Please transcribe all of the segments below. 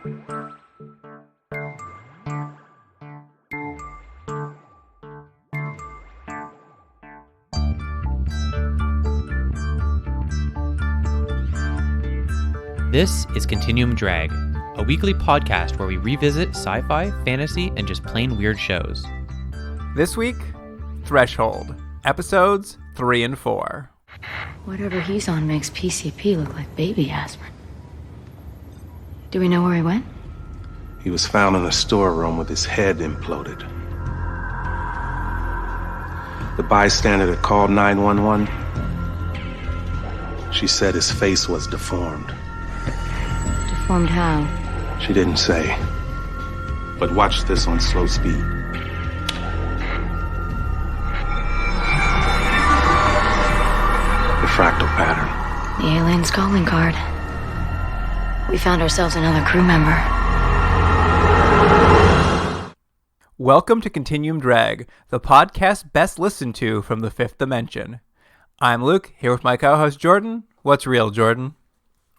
This is Continuum Drag, a weekly podcast where we revisit sci-fi, fantasy, and just plain weird shows. This week, Threshold, episodes 3 and 4. Whatever he's on makes PCP look like baby aspirin. Do we know where he went? He was found in a storeroom with his head imploded. The bystander that called 911, she said his face was deformed. Deformed how? She didn't say. But watch this on slow speed. The fractal pattern. The alien's calling card. We found ourselves another crew member. Welcome to Continuum Drag, the podcast best listened to from the fifth dimension. I'm Luke, here with my co-host Jordan. What's real, Jordan?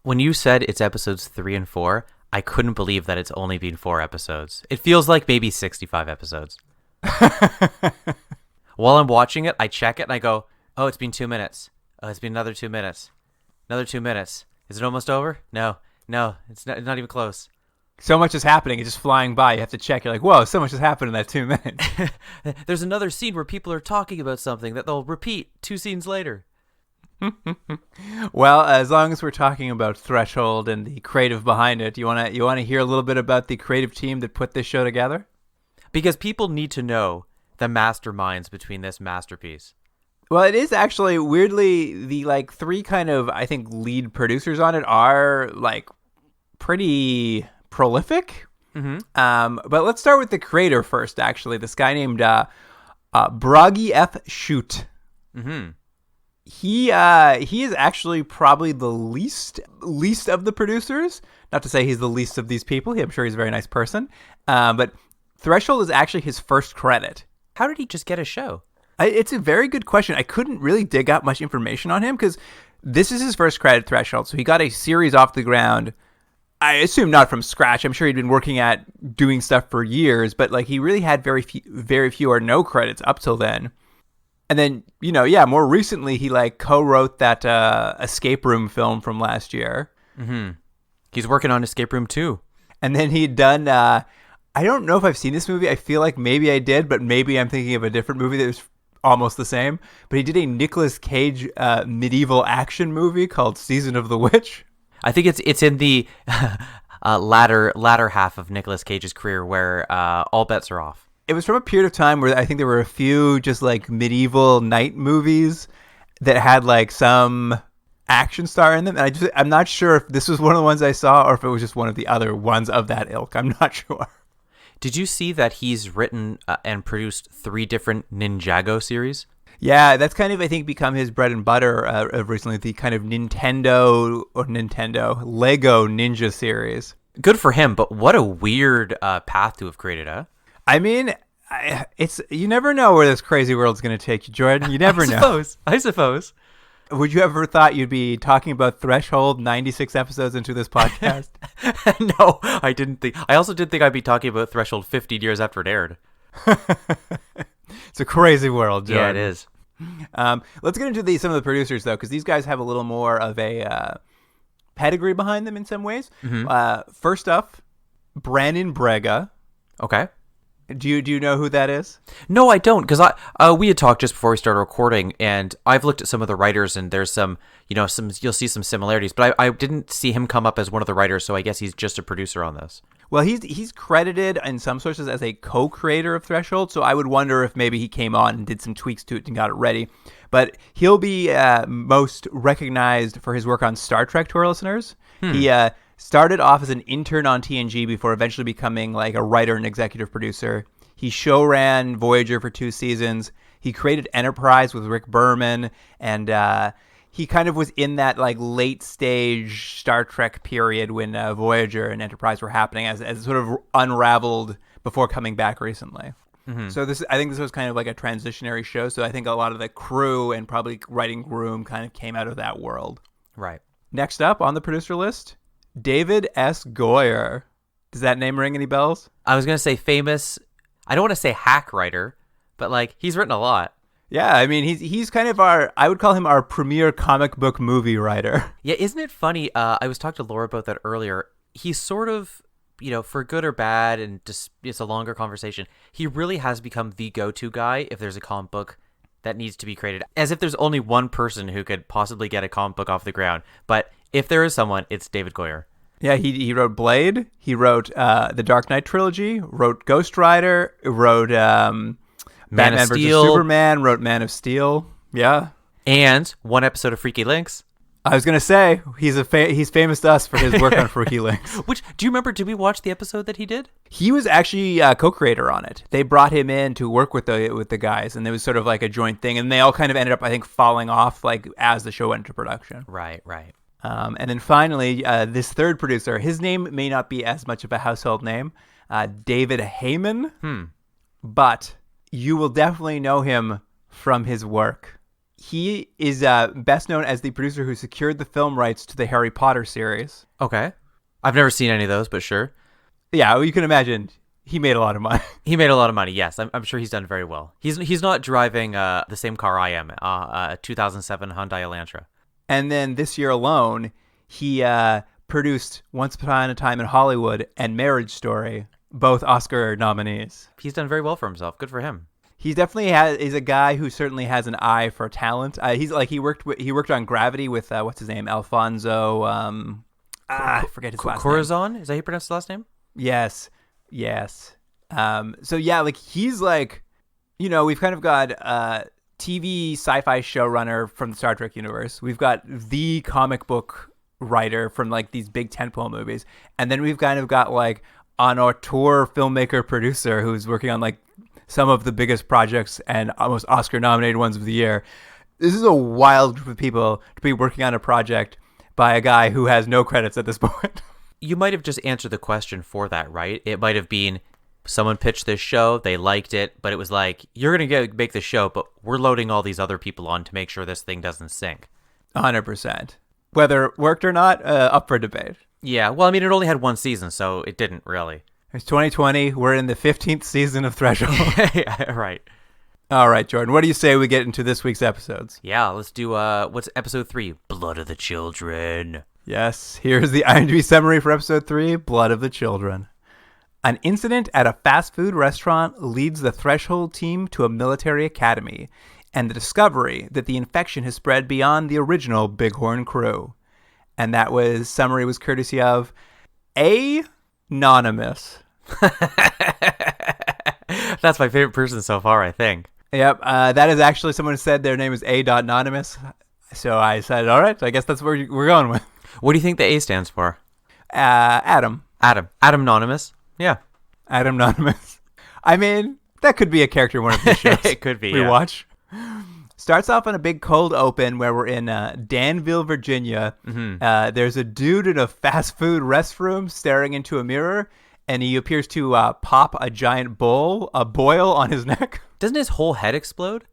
When you said it's episodes 3 and 4, I couldn't believe that it's only been 4 episodes. It feels like maybe 65 episodes. While I'm watching it, I check it and I go, oh, it's been 2 minutes. Oh, it's been another 2 minutes. Another 2 minutes. Is it almost over? No, it's not even close. So much is happening, it's just flying by. You have to check. You're like, whoa, so much has happened in that 2 minutes. There's another scene where people are talking about something that they'll repeat 2 scenes later. Well, as long as we're talking about Threshold and the creative behind it, you want to hear a little bit about the creative team that put this show together? Because people need to know the masterminds between this masterpiece. Well, it is actually, weirdly, the 3 kind of, I think, lead producers on it are pretty prolific. Mm-hmm. But let's start with the creator first, actually. This guy named Bragi F. Shute. Mm-hmm. He is actually probably the least of the producers. Not to say he's the least of these people. I'm sure he's a very nice person. But Threshold is actually his first credit. How did he just get a show? It's a very good question. I couldn't really dig up much information on him because this is his first credit, Threshold. So he got a series off the ground. I assume not from scratch. I'm sure he'd been working at doing stuff for years, but he really had very few or no credits up till then. And then, more recently, he co-wrote that Escape Room film from last year. Mm-hmm. He's working on Escape Room 2. And then he'd done, I don't know if I've seen this movie. I feel like maybe I did, but maybe I'm thinking of a different movie that was almost the same. But he did a Nicolas Cage medieval action movie called Season of the Witch. I think it's in the latter half of Nicolas Cage's career where all bets are off. It was from a period of time where I think there were a few just medieval knight movies that had some action star in them. And I'm not sure if this was one of the ones I saw or if it was just one of the other ones of that ilk. I'm not sure. Did you see that he's written and produced 3 different Ninjago series? Yeah, that's kind of, I think, become his bread and butter of recently, the kind of Lego Ninja series. Good for him, but what a weird path to have created, huh? I mean, you never know where this crazy world's going to take you, Jordan. You never know. I suppose. Would you ever thought you'd be talking about Threshold 96 episodes into this podcast? No, I didn't think. I also didn't think I'd be talking about Threshold 50 years after it aired. It's a crazy world, Jordan. Yeah, it is. Let's get into some of the producers, though, because these guys have a little more of a pedigree behind them in some ways. Mm-hmm. First up, Brandon Braga. Okay. Do you know who that is? No, I don't, because we had talked just before we started recording, and I've looked at some of the writers, and there's some you'll see some similarities, but I didn't see him come up as one of the writers, so I guess he's just a producer on this. Well, he's credited in some sources as a co-creator of Threshold, so I would wonder if maybe he came on and did some tweaks to it and got it ready. But he'll be most recognized for his work on Star Trek to our listeners. He started off as an intern on TNG before eventually becoming a writer and executive producer. He show ran Voyager for 2 seasons. He created Enterprise with Rick Berman, and he kind of was in that late stage Star Trek period when Voyager and Enterprise were happening as it sort of unraveled before coming back recently. Mm-hmm. So I think this was kind of a transitionary show. So I think a lot of the crew and probably writing room kind of came out of that world. Right. Next up on the producer list, David S. Goyer. Does that name ring any bells? I was going to say famous. I don't want to say hack writer, but like he's written a lot. Yeah, I mean, he's kind of I would call him our premier comic book movie writer. Yeah, isn't it funny? I was talking to Laura about that earlier. He's sort of, for good or bad, and just it's a longer conversation. He really has become the go-to guy if there's a comic book that needs to be created. As if there's only one person who could possibly get a comic book off the ground. But if there is someone, it's David Goyer. Yeah, he wrote Blade. He wrote the Dark Knight trilogy. Wrote Ghost Rider. Wrote Batman vs. Superman. Wrote Man of Steel. Yeah. And one episode of Freaky Links. I was gonna say he's famous to us for his work on Freaky Links. Which, do you remember? Did we watch the episode that he did? He was actually a co-creator on it. They brought him in to work with the guys, and it was sort of like a joint thing. And they all kind of ended up, I think, falling off like as the show went into production. Right. And then finally, this third producer, his name may not be as much of a household name, David Heyman, but you will definitely know him from his work. He is best known as the producer who secured the film rights to the Harry Potter series. Okay. I've never seen any of those, but sure. Yeah, well, you can imagine he made a lot of money. He made a lot of money, yes. I'm sure he's done very well. He's not driving the same car I am, a 2007 Hyundai Elantra. And then this year alone, he produced Once Upon a Time in Hollywood and Marriage Story, both Oscar nominees. He's done very well for himself. Good for him. He definitely is a guy who certainly has an eye for talent. He worked on Gravity with what's his name, Alfonso. I forget his last name. Corazon? Is that how you pronounce the last name? Yes. So yeah, like he's like, we've kind of got TV sci-fi showrunner from the Star Trek universe. We've got the comic book writer from like these big tentpole movies, and then we've kind of got like an auteur filmmaker producer who's working on like some of the biggest projects and almost Oscar-nominated ones of the year. This is a wild group of people to be working on a project by a guy who has no credits at this point. You might have just answered the question for that, right? It might have been someone pitched this show, they liked it, but it was like, you're going to make the show, but we're loading all these other people on to make sure this thing doesn't sink. 100%. Whether it worked or not, up for debate. Yeah, well, I mean, it only had one season, so it didn't really. It's 2020. We're in the 15th season of Threshold. Yeah, right. All right, Jordan. What do you say we get into this week's episodes? Yeah, let's do, what's episode 3? Blood of the Children. Yes, here's the IMDb summary for episode 3, Blood of the Children. An incident at a fast food restaurant leads the Threshold team to a military academy and the discovery that the infection has spread beyond the original Bighorn crew. And that summary was courtesy of Anonymous. That's my favorite person so far, I think. Yep, that is actually someone who said their name is A.Anonymous. So I said, all right, I guess that's where we're going with. What do you think the A stands for? Adam. Adam Anonymous. Yeah. Adam Anonymous. I mean, that could be a character in one of the shows. It could be, we watch. Starts off on a big cold open where we're in Danville, Virginia. Mm-hmm. There's a dude in a fast food restroom staring into a mirror, and he appears to pop a giant boil on his neck. Doesn't his whole head explode?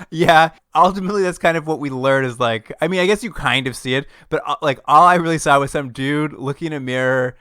Yeah, ultimately that's kind of what we learn is like, I mean, I guess you kind of see it, but like all I really saw was some dude looking in a mirror,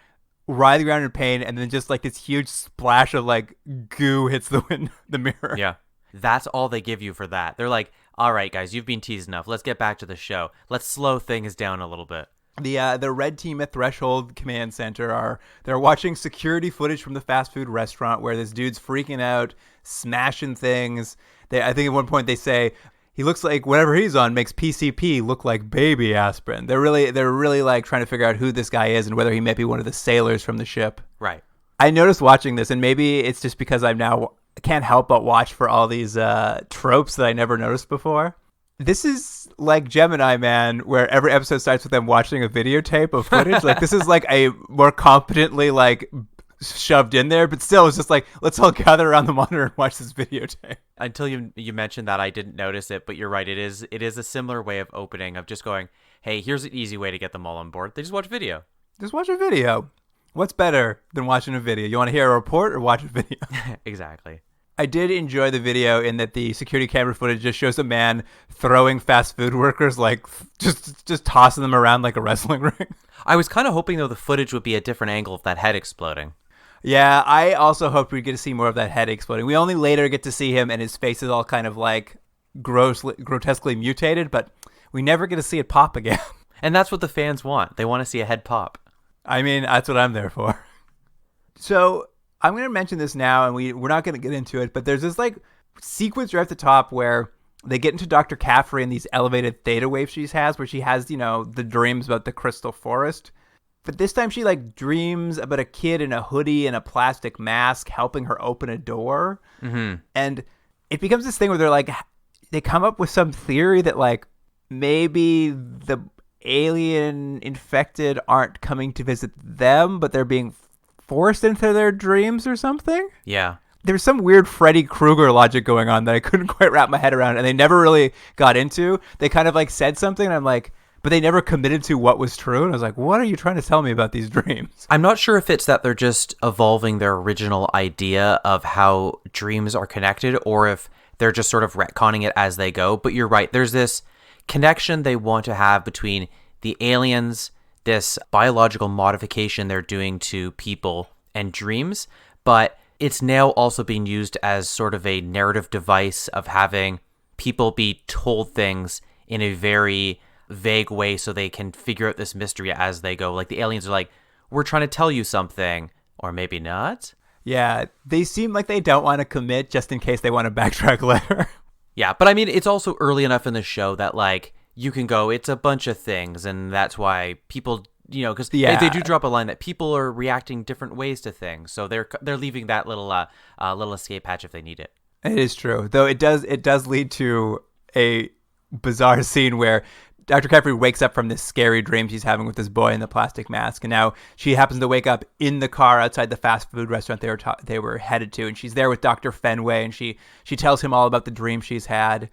writhing around in pain, and then just like this huge splash of like goo hits the mirror. Yeah, that's all they give you for that. They're like, all right, guys, you've been teased enough. Let's get back to the show. Let's slow things down a little bit. The red team at Threshold Command Center they're watching security footage from the fast food restaurant where this dude's freaking out, smashing things. I think at one point they say he looks like whatever he's on makes PCP look like baby aspirin. They're really like trying to figure out who this guy is and whether he might be one of the sailors from the ship. Right. I noticed watching this, and maybe it's just because I can't help but watch for all these tropes that I never noticed before. This is like Gemini Man, where every episode starts with them watching a videotape of footage. Like this is like a more competently like shoved in there, but still it's just like, let's all gather around the monitor and watch this videotape. Until you mentioned that, I didn't notice it, but you're right. It is a similar way of opening, of just going, hey, here's an easy way to get them all on board. They just watch video. Just watch a video. What's better than watching a video? You want to hear a report or watch a video? Exactly. I did enjoy the video in that the security camera footage just shows a man throwing fast food workers, like just tossing them around like a wrestling ring. I was kind of hoping, though, the footage would be a different angle of that head exploding. Yeah, I also hoped we'd get to see more of that head exploding. We only later get to see him, and his face is all kind of like grotesquely mutated, but we never get to see it pop again. And that's what the fans want. They want to see a head pop. I mean, that's what I'm there for. So I'm going to mention this now, and we're not going to get into it, but there's this like sequence right at the top where they get into Dr. Caffrey and these elevated theta waves she has, where she has, the dreams about the crystal forest. But this time she like dreams about a kid in a hoodie and a plastic mask helping her open a door. Mm-hmm. And it becomes this thing where they come up with some theory that like maybe the alien infected aren't coming to visit them, but they're being forced into their dreams or something. Yeah. There's some weird Freddy Krueger logic going on that I couldn't quite wrap my head around, and they never really got into. They kind of like said something, and I'm like, but they never committed to what was true. And I was like, what are you trying to tell me about these dreams? I'm not sure if it's that they're just evolving their original idea of how dreams are connected, or if they're just sort of retconning it as they go. But you're right. There's this connection they want to have between the aliens, this biological modification they're doing to people, and dreams. But it's now also being used as sort of a narrative device of having people be told things in a very vague way so they can figure out this mystery as they go. Like the aliens are like, we're trying to tell you something, or maybe not. Yeah, they seem like they don't want to commit just in case they want to backtrack later. Yeah, but I mean, it's also early enough in the show that like you can go, it's a bunch of things, and that's why people, because they do drop a line that people are reacting different ways to things, so they're leaving that little escape hatch if they need it. It is true, though. It does lead to a bizarre scene where Dr. Caffrey wakes up from this scary dream she's having with this boy in the plastic mask, and now she happens to wake up in the car outside the fast food restaurant they were headed to, and she's there with Dr. Fenway, and she tells him all about the dream she's had.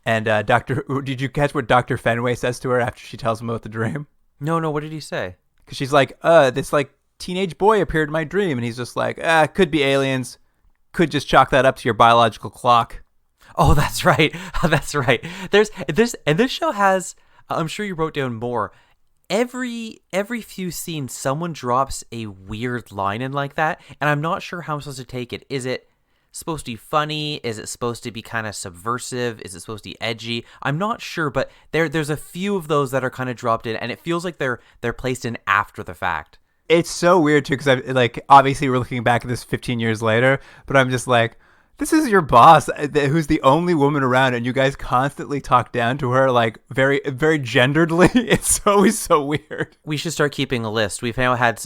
And did you catch what Dr. Fenway says to her after she tells him about the dream? No, what did he say? Because she's like, this like teenage boy appeared in my dream, and he's just like, could be aliens, could just chalk that up to your biological clock. Oh, that's right. That's right. There's and this show has, I'm sure you wrote down more. Every few scenes, someone drops a weird line in like that, and I'm not sure how I'm supposed to take it. Is it supposed to be funny? Is it supposed to be kind of subversive? Is it supposed to be edgy? I'm not sure, but there's a few of those that are kind of dropped in, and it feels like they're placed in after the fact. It's so weird too, because obviously we're looking back at this 15 years later, but I'm just like, this is your boss, who's the only woman around, and you guys constantly talk down to her, like, very, very genderedly. It's always so weird. We should start keeping a list. We've had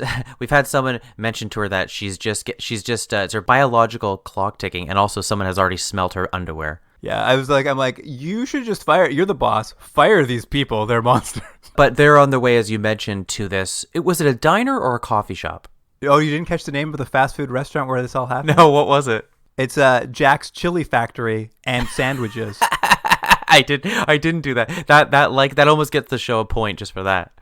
someone mention to her that she's just it's her biological clock ticking, and also someone has already smelt her underwear. Yeah, I'm like, you should just fire. You're the boss. Fire these people. They're monsters. But they're on their way, as you mentioned, to this. Was it a diner or a coffee shop? Oh, you didn't catch the name of the fast food restaurant where this all happened? No, what was it? It's Jack's Chili Factory and sandwiches. I didn't do that. That almost gets the show a point just for that.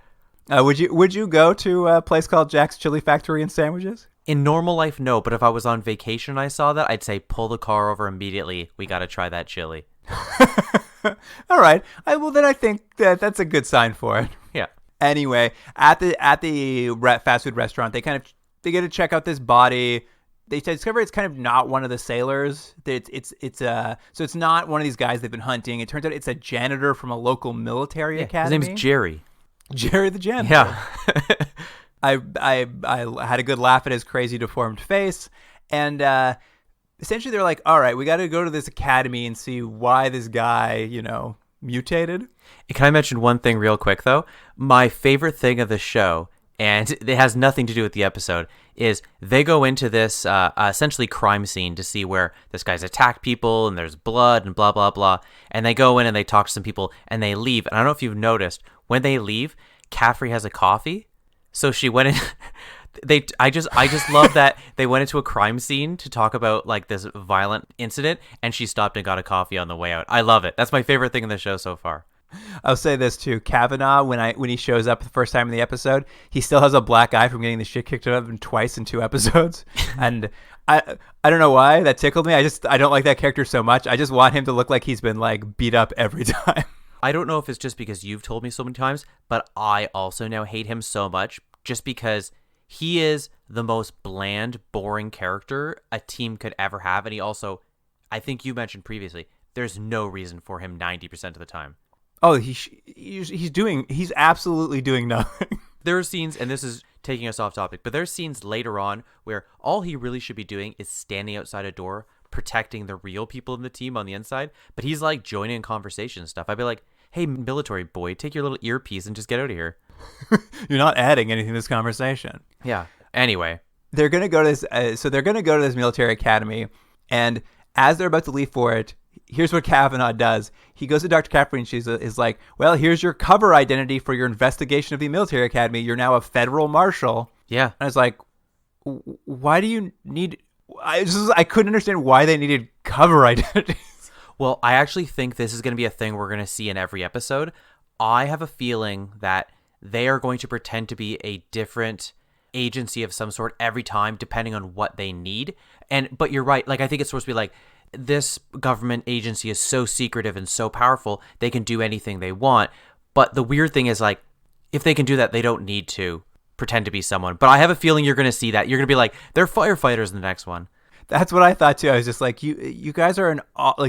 Would you go to a place called Jack's Chili Factory and sandwiches? In normal life, no. But if I was on vacation and I saw that, I'd say pull the car over immediately. We got to try that chili. All right. Then I think that's a good sign for it. Yeah. Anyway, at the fast food restaurant, they get to check out this body. They discover it's kind of not one of the sailors. So it's not one of these guys they've been hunting. It turns out it's a janitor from a local military academy. His name's Jerry. Jerry the janitor. Yeah. I had a good laugh at his crazy deformed face, and essentially they're like, all right, we got to go to this academy and see why this guy, mutated. Can I mention one thing real quick though? My favorite thing of the show, and it has nothing to do with the episode, is they go into this essentially crime scene to see where this guy's attacked people and there's blood and blah, blah, blah. And they go in and they talk to some people and they leave. And I don't know if you've noticed, when they leave, Caffrey has a coffee. So she went in. I just love that they went into a crime scene to talk about like this violent incident, and she stopped and got a coffee on the way out. I love it. That's my favorite thing in the show so far. I'll say this too. Kavanaugh, when he shows up the first time in the episode, he still has a black eye from getting the shit kicked out of him twice in 2 episodes. And I don't know why that tickled me. I don't like that character so much. I just want him to look like he's been like beat up every time. I don't know if it's just because you've told me so many times, but I also now hate him so much just because he is the most bland, boring character a team could ever have. And he also, I think you mentioned previously, there's no reason for him 90% of the time. Oh, he's absolutely doing nothing. There are scenes, and this is taking us off topic, but there's scenes later on where all he really should be doing is standing outside a door, protecting the real people in the team on the inside. But he's like joining in conversation and stuff. I'd be like, hey, military boy, take your little earpiece and just get out of here. You're not adding anything to this conversation. Yeah. Anyway. They're going to go to this. So they're going to go to this military academy. And as they're about to leave for it, here's what Kavanaugh does. He goes to Dr. Caffrey and she's is like, well, here's your cover identity for your investigation of the military academy. You're now a federal marshal. Yeah. And I was like, why do you need... I couldn't understand why they needed cover identities. Well, I actually think this is going to be a thing we're going to see in every episode. I have a feeling that they are going to pretend to be a different agency of some sort every time, depending on what they need. But you're right. Like, I think it's supposed to be like, this government agency is so secretive and so powerful, they can do anything they want. But the weird thing is, like, if they can do that, they don't need to pretend to be someone. But I have a feeling you're going to see that. You're going to be like, they're firefighters in the next one. That's what I thought too. I was just like, you guys are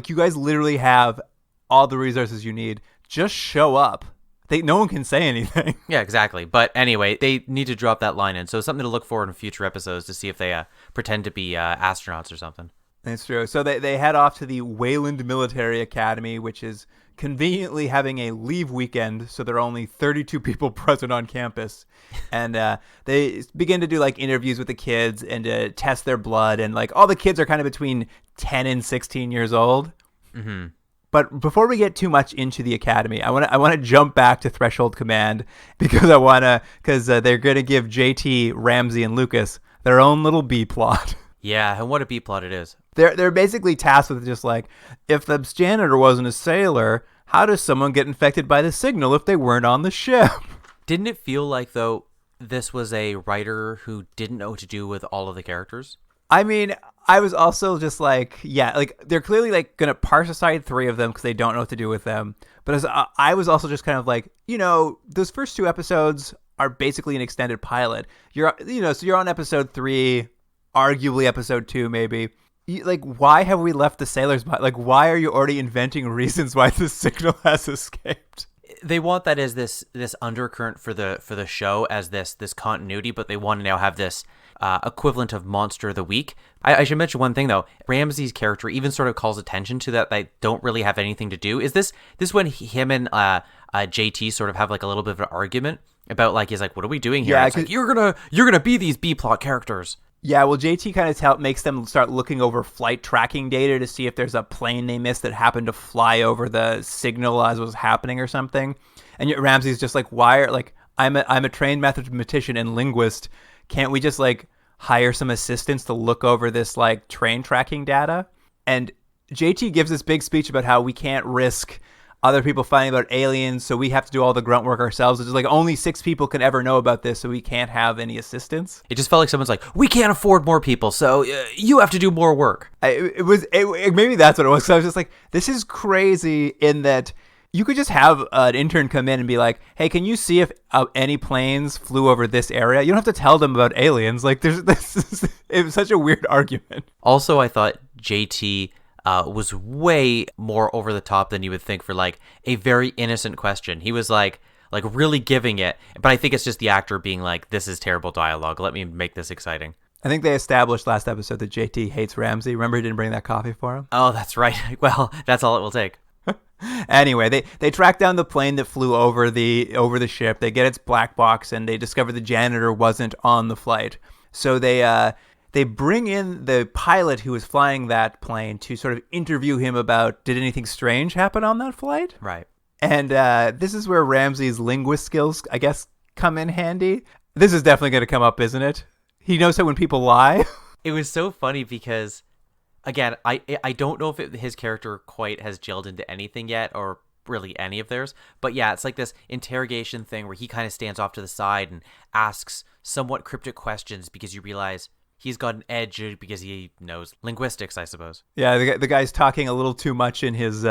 you guys literally have all the resources you need. Just show up. No one can say anything. Yeah, exactly. But anyway, they need to drop that line in. So something to look for in future episodes to see if they pretend to be astronauts or something. That's true. So they head off to the Wayland Military Academy, which is conveniently having a leave weekend, so there are only 32 people present on campus. And they begin to do like interviews with the kids and test their blood. And like all the kids are kind of between 10 and 16 years old. Mm-hmm. But before we get too much into the academy, I want to jump back to Threshold Command because they're going to give JT, Ramsey, and Lucas their own little B plot. Yeah, and what a B plot it is. They're basically tasked with just like, if the janitor wasn't a sailor, how does someone get infected by the signal if they weren't on the ship? Didn't it feel like, though, this was a writer who didn't know what to do with all of the characters? I mean, I was also just like, yeah, like they're clearly like going to parse aside 3 of them because they don't know what to do with them. But I was also just kind of like, those first 2 episodes are basically an extended pilot. So you're on episode 3, arguably episode 2, maybe. Like, why have we left the sailors behind? Like, why are you already inventing reasons why the signal has escaped? They want that as this undercurrent for the show, as this continuity, but they want to now have this equivalent of Monster of the Week. I should mention one thing though. Ramsey's character even sort of calls attention to that they don't really have anything to do. Is this when him and JT sort of have like a little bit of an argument about like, he's like, what are we doing here? Yeah, it's like, you're gonna be these B plot characters. Yeah, well, JT kind of makes them start looking over flight tracking data to see if there's a plane they missed that happened to fly over the signal as it was happening or something. And Ramsey's just like, I'm a trained mathematician and linguist. Can't we just like hire some assistants to look over this like train tracking data? And JT gives this big speech about how we can't risk other people finding about aliens, so we have to do all the grunt work ourselves. It's just like only 6 people can ever know about this, so we can't have any assistance. It just felt like someone's like, we can't afford more people, so you have to do more work. Maybe that's what it was. So I was just like, this is crazy in that you could just have an intern come in and be like, hey, can you see if any planes flew over this area? You don't have to tell them about aliens. Like, it was such a weird argument. Also, I thought JT was way more over the top than you would think for like a very innocent question. He was like really giving it, but I think it's just the actor being like, this is terrible dialogue. Let me make this exciting. I think they established last episode that JT hates Ramsey. Remember he didn't bring that coffee for him? Oh, that's right. Well, that's all it will take. Anyway, they track down the plane that flew over the ship. They get its black box and they discover the janitor wasn't on the flight. So they bring in the pilot who was flying that plane to sort of interview him about, did anything strange happen on that flight? Right. And this is where Ramsey's linguist skills, I guess, come in handy. This is definitely going to come up, isn't it? He knows how when people lie. It was so funny because, again, I don't know if his character quite has gelled into anything yet, or really any of theirs. But yeah, it's like this interrogation thing where he kind of stands off to the side and asks somewhat cryptic questions because you realize he's got an edge because he knows linguistics, I suppose. Yeah, the guy's talking a little too much in his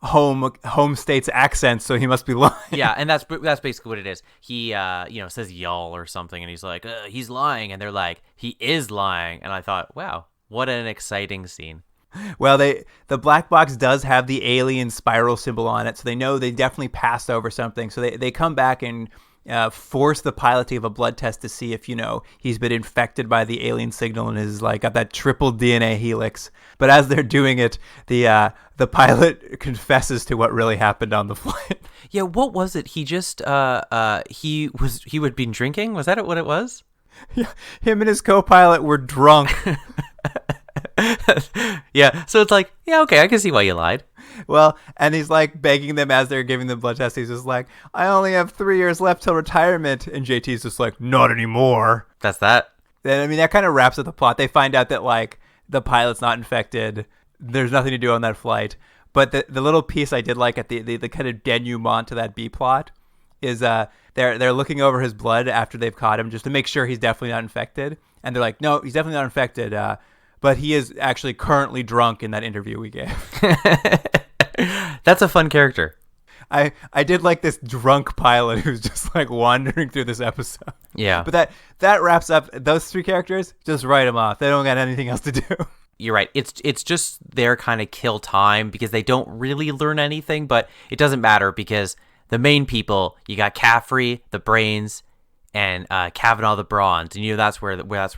home state's accent, so he must be lying. Yeah, and that's basically what it is. He says y'all or something, and he's like, he's lying, and they're like, he is lying, and I thought, wow, what an exciting scene. Well, the black box does have the alien spiral symbol on it, so they know they definitely passed over something. So they come back and force the pilot to give a blood test to see if, he's been infected by the alien signal and is like got that triple DNA helix. But as they're doing it, the pilot confesses to what really happened on the flight. Yeah, what was it? He just he had been drinking? Was that what it was? Yeah, him and his co-pilot were drunk. Yeah, so it's like, yeah, okay, I can see why you lied. Well, and he's like begging them as they're giving the blood test. He's just like, I only have 3 years left till retirement. And JT's just like, not anymore. That's that. Then, I mean, that kind of wraps up the plot. They find out that, like, the pilot's not infected. There's nothing to do on that flight. But the little piece I did like at the kind of denouement to that B plot is they're looking over his blood after they've caught him just to make sure he's definitely not infected. And they're like, no, he's definitely not infected. But he is actually currently drunk in that interview we gave. That's a fun character. I did like this drunk pilot who's just like wandering through this episode. Yeah. But that wraps up those 3 characters. Just write them off. They don't got anything else to do. You're right. It's just their kind of kill time because they don't really learn anything, but it doesn't matter because the main people, you got Caffrey, the brains, and Kavanaugh, the bronze, and that's where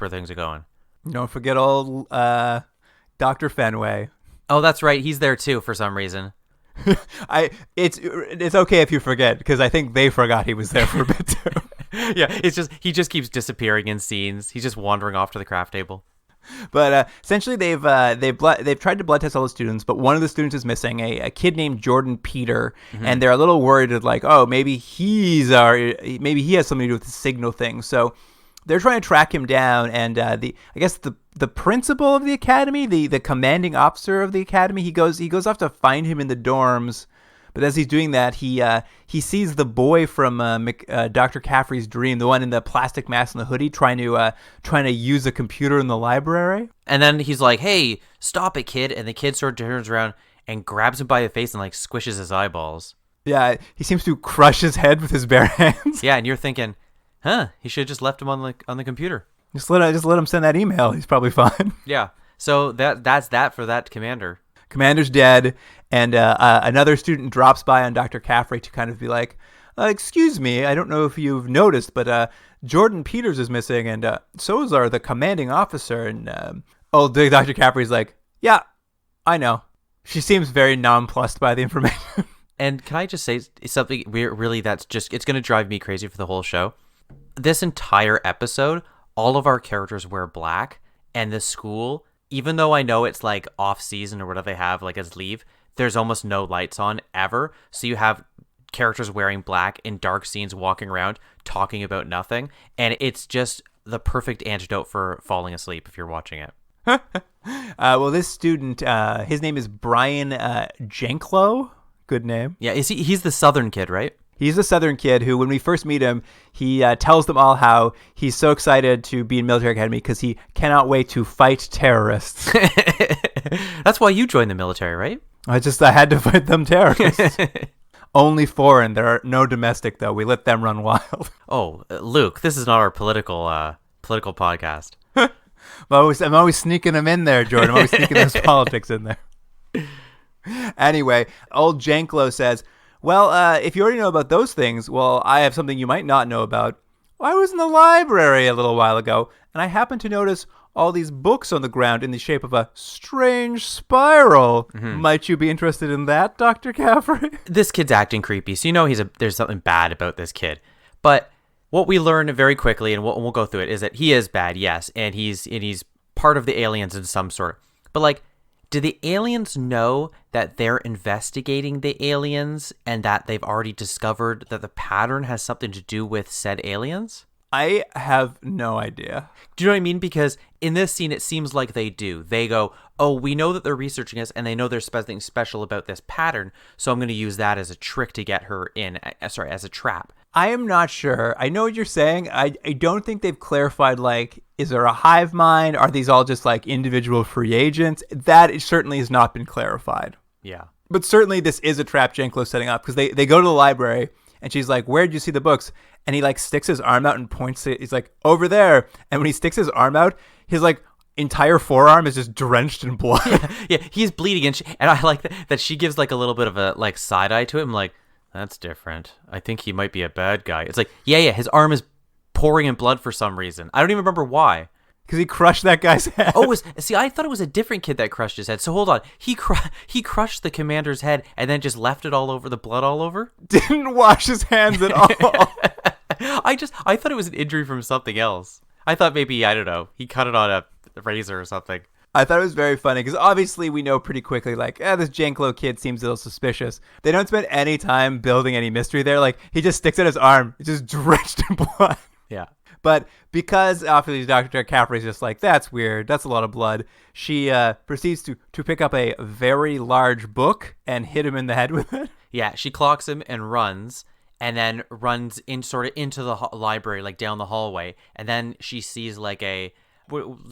things are going. Don't forget old Dr. Fenway. Oh, that's right. He's there too for some reason. It's okay if you forget because I think they forgot he was there for a bit too. Yeah, it's just he just keeps disappearing in scenes. He's just wandering off to the craft table. But essentially, they've tried to blood test all the students, but one of the students is missing, a kid named Jordan Peter, and they're a little worried, like, oh, maybe he has something to do with the signal thing. So they're trying to track him down, and the principal of the academy, the commanding officer of the academy, he goes off to find him in the dorms. But as he's doing that, he sees the boy from Dr. Caffrey's dream, the one in the plastic mask and the hoodie, trying to use a computer in the library. And then he's like, "Hey, stop it, kid!" And the kid sort of turns around and grabs him by the face and like squishes his eyeballs. Yeah, he seems to crush his head with his bare hands. Yeah, and you're thinking, huh? He should have just left him on the computer. Just let him send that email. He's probably fine. Yeah. So that's that for that commander. Commander's dead, and another student drops by on Dr. Caffrey to kind of be like, excuse me, I don't know if you've noticed, but Jordan Peters is missing, and so is the commanding officer. And Dr. Caffrey's like, yeah, I know. She seems very nonplussed by the information. And can I just say something really that's just, it's going to drive me crazy for the whole show. This entire episode, all of our characters wear black, and the school, even though I know it's like off season or whatever they have like as leave, there's almost no lights on ever. So you have characters wearing black in dark scenes walking around talking about nothing. And it's just the perfect antidote for falling asleep if you're watching it. Well, this student, his name is Brian Janklow. Good name. Yeah, he's the Southern kid, right? He's a Southern kid who, when we first meet him, he tells them all how he's so excited to be in military academy because he cannot wait to fight terrorists. That's why you joined the military, right? I had to fight them terrorists. Only foreign. There are no domestic, though. We let them run wild. Oh, Luke, this is not our political podcast. I'm always sneaking them in there, Jordan. I'm always sneaking those politics in there. Anyway, old Janklow says, well, if you already know about those things, well, I have something you might not know about. I was in the library a little while ago, and I happened to notice all these books on the ground in the shape of a strange spiral. Mm-hmm. Might you be interested in that, Dr. Caffrey? This kid's acting creepy, so you know there's something bad about this kid. But what we learn very quickly, and we'll go through it, is that he is bad, yes, and he's part of the aliens in some sort. But like, do the aliens know that they're investigating the aliens and that they've already discovered that the pattern has something to do with said aliens? I have no idea. Do you know what I mean? Because in this scene, it seems like they do. They go, oh, we know that they're researching us and they know there's something special about this pattern. So I'm going to use that as a trick to get her in, as a trap. I am not sure. I know what you're saying. I don't think they've clarified, like, is there a hive mind? Are these all just like individual free agents? That certainly has not been clarified. Yeah. But certainly this is a trap Janklo's setting up, because they go to the library and she's like, where'd you see the books? And he like sticks his arm out and points it. He's like, over there. And when he sticks his arm out, his like entire forearm is just drenched in blood. Yeah, he's bleeding. And I like that she gives like a little bit of a like side eye to him. Like, that's different. I think he might be a bad guy. It's like, yeah, his arm is pouring in blood for some reason. I don't even remember why. Because he crushed that guy's head. I thought it was a different kid that crushed his head. So hold on. He crushed the commander's head and then just left it all over, the blood all over? Didn't wash his hands at all. I thought it was an injury from something else. I thought maybe, I don't know, he cut it on a razor or something. I thought it was very funny because obviously we know pretty quickly, like, this Janklo kid seems a little suspicious. They don't spend any time building any mystery there. Like, he just sticks out his arm. It's just drenched in blood. Yeah. But because obviously Dr. Caffrey's just like, that's weird, that's a lot of blood, she proceeds to pick up a very large book and hit him in the head with it. Yeah, she clocks him and runs into the library, like down the hallway. And then she sees like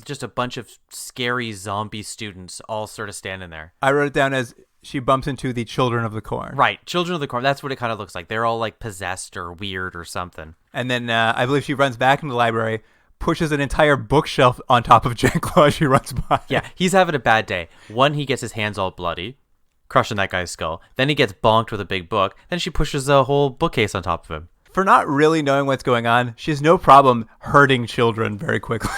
just a bunch of scary zombie students all sort of standing there. I wrote it down as she bumps into the Children of the Corn. Right, Children of the Corn. That's what it kind of looks like. They're all like possessed or weird or something. And then I believe she runs back into the library, pushes an entire bookshelf on top of Janklo as she runs by. Yeah, he's having a bad day. One, he gets his hands all bloody, crushing that guy's skull. Then he gets bonked with a big book. Then she pushes a whole bookcase on top of him. For not really knowing what's going on, she has no problem hurting children very quickly.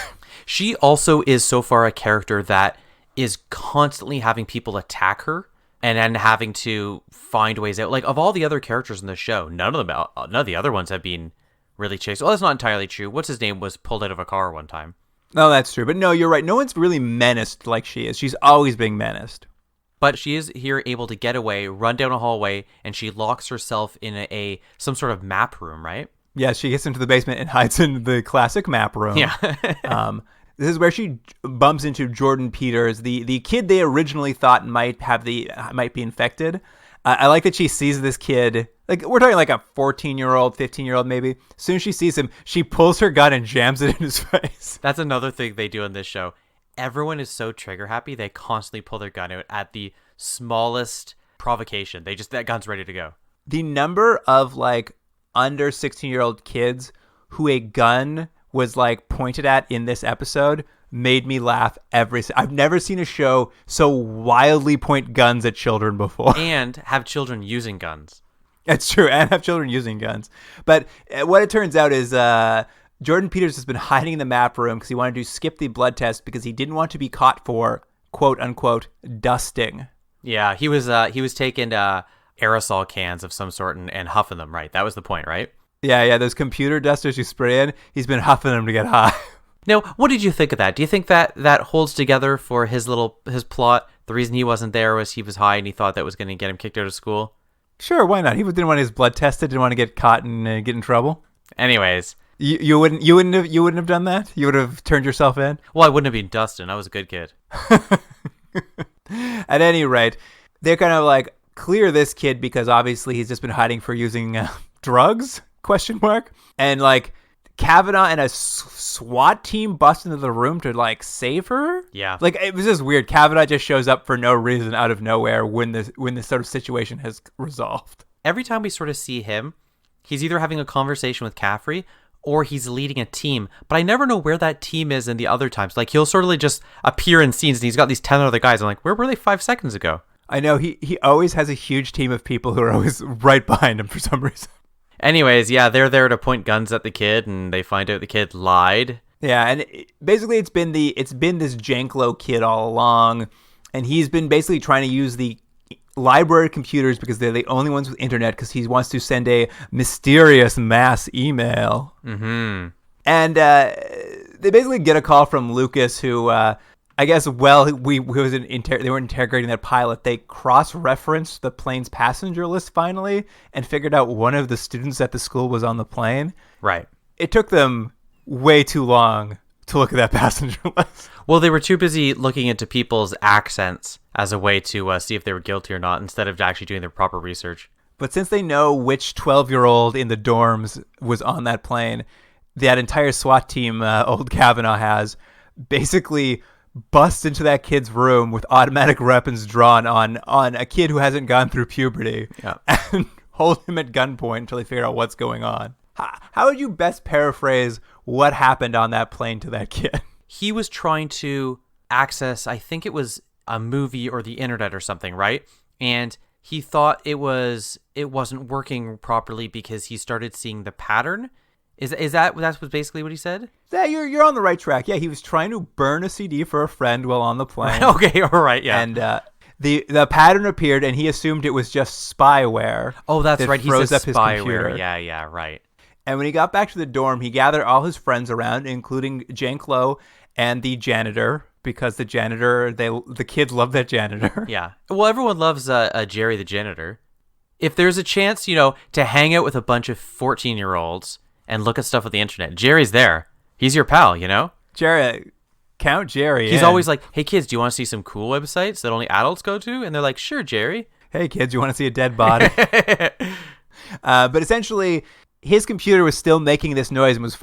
She also is so far a character that is constantly having people attack her and then having to find ways out. Like, of all the other characters in the show, none of the other ones have been really chased. Well, that's not entirely true. What's his name was pulled out of a car one time. No, that's true. But no, you're right. No one's really menaced like she is. She's always being menaced. But she is here able to get away, run down a hallway, and she locks herself in some sort of map room, right? Yeah, she gets into the basement and hides in the classic map room. Yeah. This is where she bumps into Jordan Peters, the kid they originally thought might be infected. I like that she sees this kid. Like, we're talking like a 14-year-old, 15-year-old maybe. As soon as she sees him, she pulls her gun and jams it in his face. That's another thing they do in this show. Everyone is so trigger happy, they constantly pull their gun out at the smallest provocation. That gun's ready to go. The number of like under 16-year-old kids who a gun was like pointed at in this episode made me laugh I've never seen a show so wildly point guns at children before. And have children using guns. That's true, and have children using guns. But what it turns out is Jordan Peters has been hiding in the map room because he wanted to skip the blood test because he didn't want to be caught for quote unquote dusting. Yeah, he was taking aerosol cans of some sort and huffing them, right? That was the point, right? Yeah, those computer dusters you spray in, he's been huffing them to get high. Now, what did you think of that? Do you think that holds together for his plot? The reason he wasn't there was he was high and he thought that was going to get him kicked out of school? Sure, why not? He didn't want his blood tested, didn't want to get caught and get in trouble. Anyways. You wouldn't have done that? You would have turned yourself in? Well, I wouldn't have been Dustin. I was a good kid. At any rate, they're kind of like, clear this kid because obviously he's just been hiding for using drugs? ? And like Kavanaugh and a SWAT team bust into the room to like save her. Yeah, like it was just weird. Kavanaugh just shows up for no reason out of nowhere when this sort of situation has resolved. Every time we sort of see him, he's either having a conversation with Caffrey or he's leading a team. But I never know where that team is in the other times. Like he'll sort of just appear in scenes and he's got these 10 other guys. I'm like, where were they 5 seconds ago? I know he always has a huge team of people who are always right behind him for some reason. Anyways, yeah, they're there to point guns at the kid, and they find out the kid lied. Yeah, and basically it's been this Janklo kid all along, and he's been basically trying to use the library computers because they're the only ones with internet because he wants to send a mysterious mass email. Mm-hmm. And they basically get a call from Lucas, who I guess they were interrogating that pilot. They cross-referenced the plane's passenger list finally and figured out one of the students at the school was on the plane. Right. It took them way too long to look at that passenger list. Well, they were too busy looking into people's accents as a way to see if they were guilty or not instead of actually doing their proper research. But since they know which 12-year-old in the dorms was on that plane, that entire SWAT team old Kavanaugh has basically busts into that kid's room with automatic weapons drawn on a kid who hasn't gone through puberty, and hold him at gunpoint until they figure out what's going on. How would you best paraphrase what happened on that plane to that kid? He was trying to access, I think it was a movie or the internet or something, right? And he thought it wasn't working properly because he started seeing the pattern. That's basically what he said? Yeah, you're on the right track. Yeah, he was trying to burn a CD for a friend while on the plane. Okay, all right, yeah. And the pattern appeared, and he assumed it was just spyware. Oh, that's right. He froze said up his spyware. computer. Yeah, right. And when he got back to the dorm, he gathered all his friends around, including Janklo and the janitor, because the kids love that janitor. Yeah. Well, everyone loves Jerry the janitor. If there's a chance, to hang out with a bunch of 14-year-olds and look at stuff on the internet, Jerry's there. He's your pal, Jerry, Count Jerry. He's always like, hey, kids, do you want to see some cool websites that only adults go to? And they're like, sure, Jerry. Hey, kids, you want to see a dead body? But essentially, his computer was still making this noise and was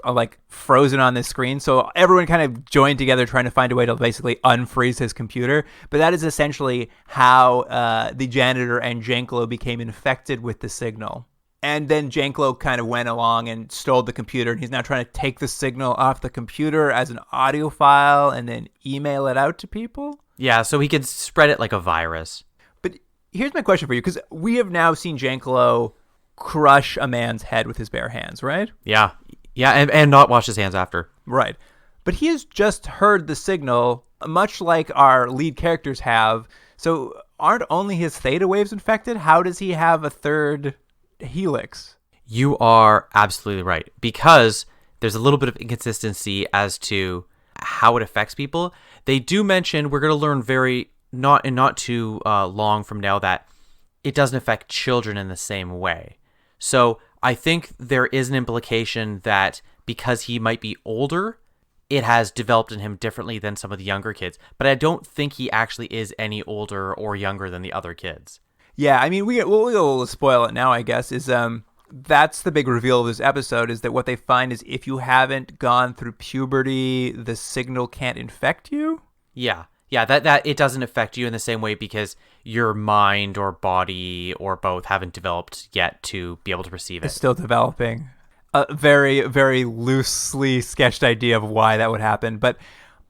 frozen on this screen. So everyone kind of joined together trying to find a way to basically unfreeze his computer. But that is essentially how the janitor and Janklo became infected with the signal. And then Janklo kind of went along and stole the computer, and he's now trying to take the signal off the computer as an audio file and then email it out to people. Yeah, so he could spread it like a virus. But here's my question for you, because we have now seen Janklo crush a man's head with his bare hands, right? Yeah, and not wash his hands after. Right. But he has just heard the signal, much like our lead characters have. So aren't only his theta waves infected? How does he have a third helix? You are absolutely right, because there's a little bit of inconsistency as to how it affects people. They do mention, we're going to learn not too long from now, that it doesn't affect children in the same way. So I think there is an implication that because he might be older, it has developed in him differently than some of the younger kids. But I don't think he actually is any older or younger than the other kids. Yeah, I mean, we'll spoil it now, I guess, is that's the big reveal of this episode, is that what they find is if you haven't gone through puberty, the signal can't infect you? Yeah, that it doesn't affect you in the same way because your mind or body or both haven't developed yet to be able to receive it. It's still developing. A very, very loosely sketched idea of why that would happen, but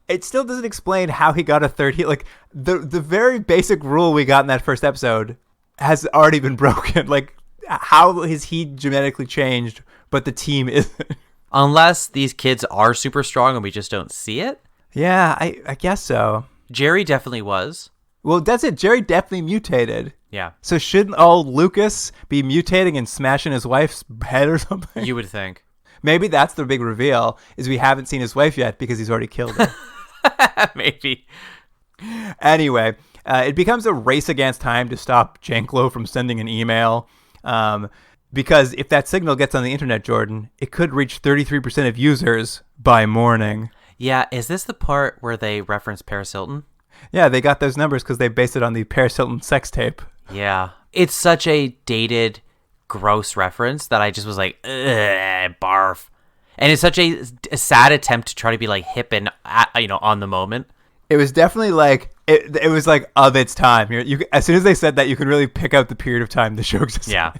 it still doesn't explain how he got a third heal. Like, the very basic rule we got in that first episode has already been broken. Like, how is he genetically changed, but the team isn't? Unless these kids are super strong and we just don't see it? Yeah, I guess so. Jerry definitely was. Well, that's it. Jerry definitely mutated. Yeah. So shouldn't old Lucas be mutating and smashing his wife's head or something? You would think. Maybe that's the big reveal, is we haven't seen his wife yet because he's already killed her. Maybe. Anyway, it becomes a race against time to stop Janklo from sending an email. Because if that signal gets on the internet, Jordan, it could reach 33% of users by morning. Yeah, is this the part where they reference Paris Hilton? Yeah, they got those numbers because they based it on the Paris Hilton sex tape. Yeah. It's such a dated, gross reference that I just was like, ugh, barf. And it's such a sad attempt to try to be like hip and, on the moment. It was definitely like, it was like of its time. As soon as they said that, you could really pick out the period of time the show existed. Yeah.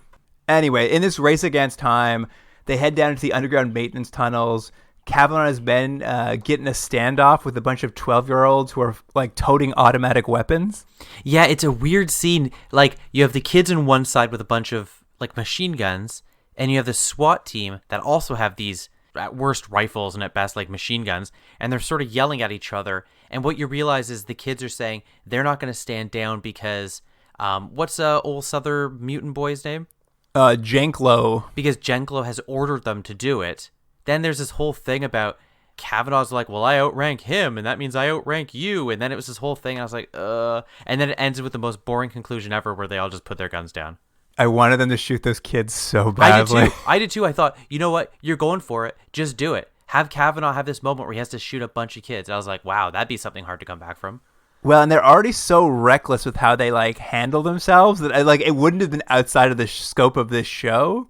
Anyway, in this race against time, they head down into the underground maintenance tunnels. Kavanaugh has been getting a standoff with a bunch of 12-year-olds who are like toting automatic weapons. Yeah, it's a weird scene. Like, you have the kids on one side with a bunch of like machine guns, and you have the SWAT team that also have these at worst rifles and at best like machine guns, and they're sort of yelling at each other. And what you realize is the kids are saying they're not going to stand down because what's old Southern mutant boy's name? Janklo. Because Janklo has ordered them to do it. Then there's this whole thing about Kavanaugh's like, well, I outrank him, and that means I outrank you. And then it was this whole thing. I was like, And then it ends with the most boring conclusion ever where they all just put their guns down. I wanted them to shoot those kids so badly. I did too. I thought, you know what? You're going for it. Just do it. Have Kavanaugh have this moment where he has to shoot a bunch of kids. I was like, wow, that'd be something hard to come back from. Well, and they're already so reckless with how they like handle themselves that it wouldn't have been outside of the scope of this show.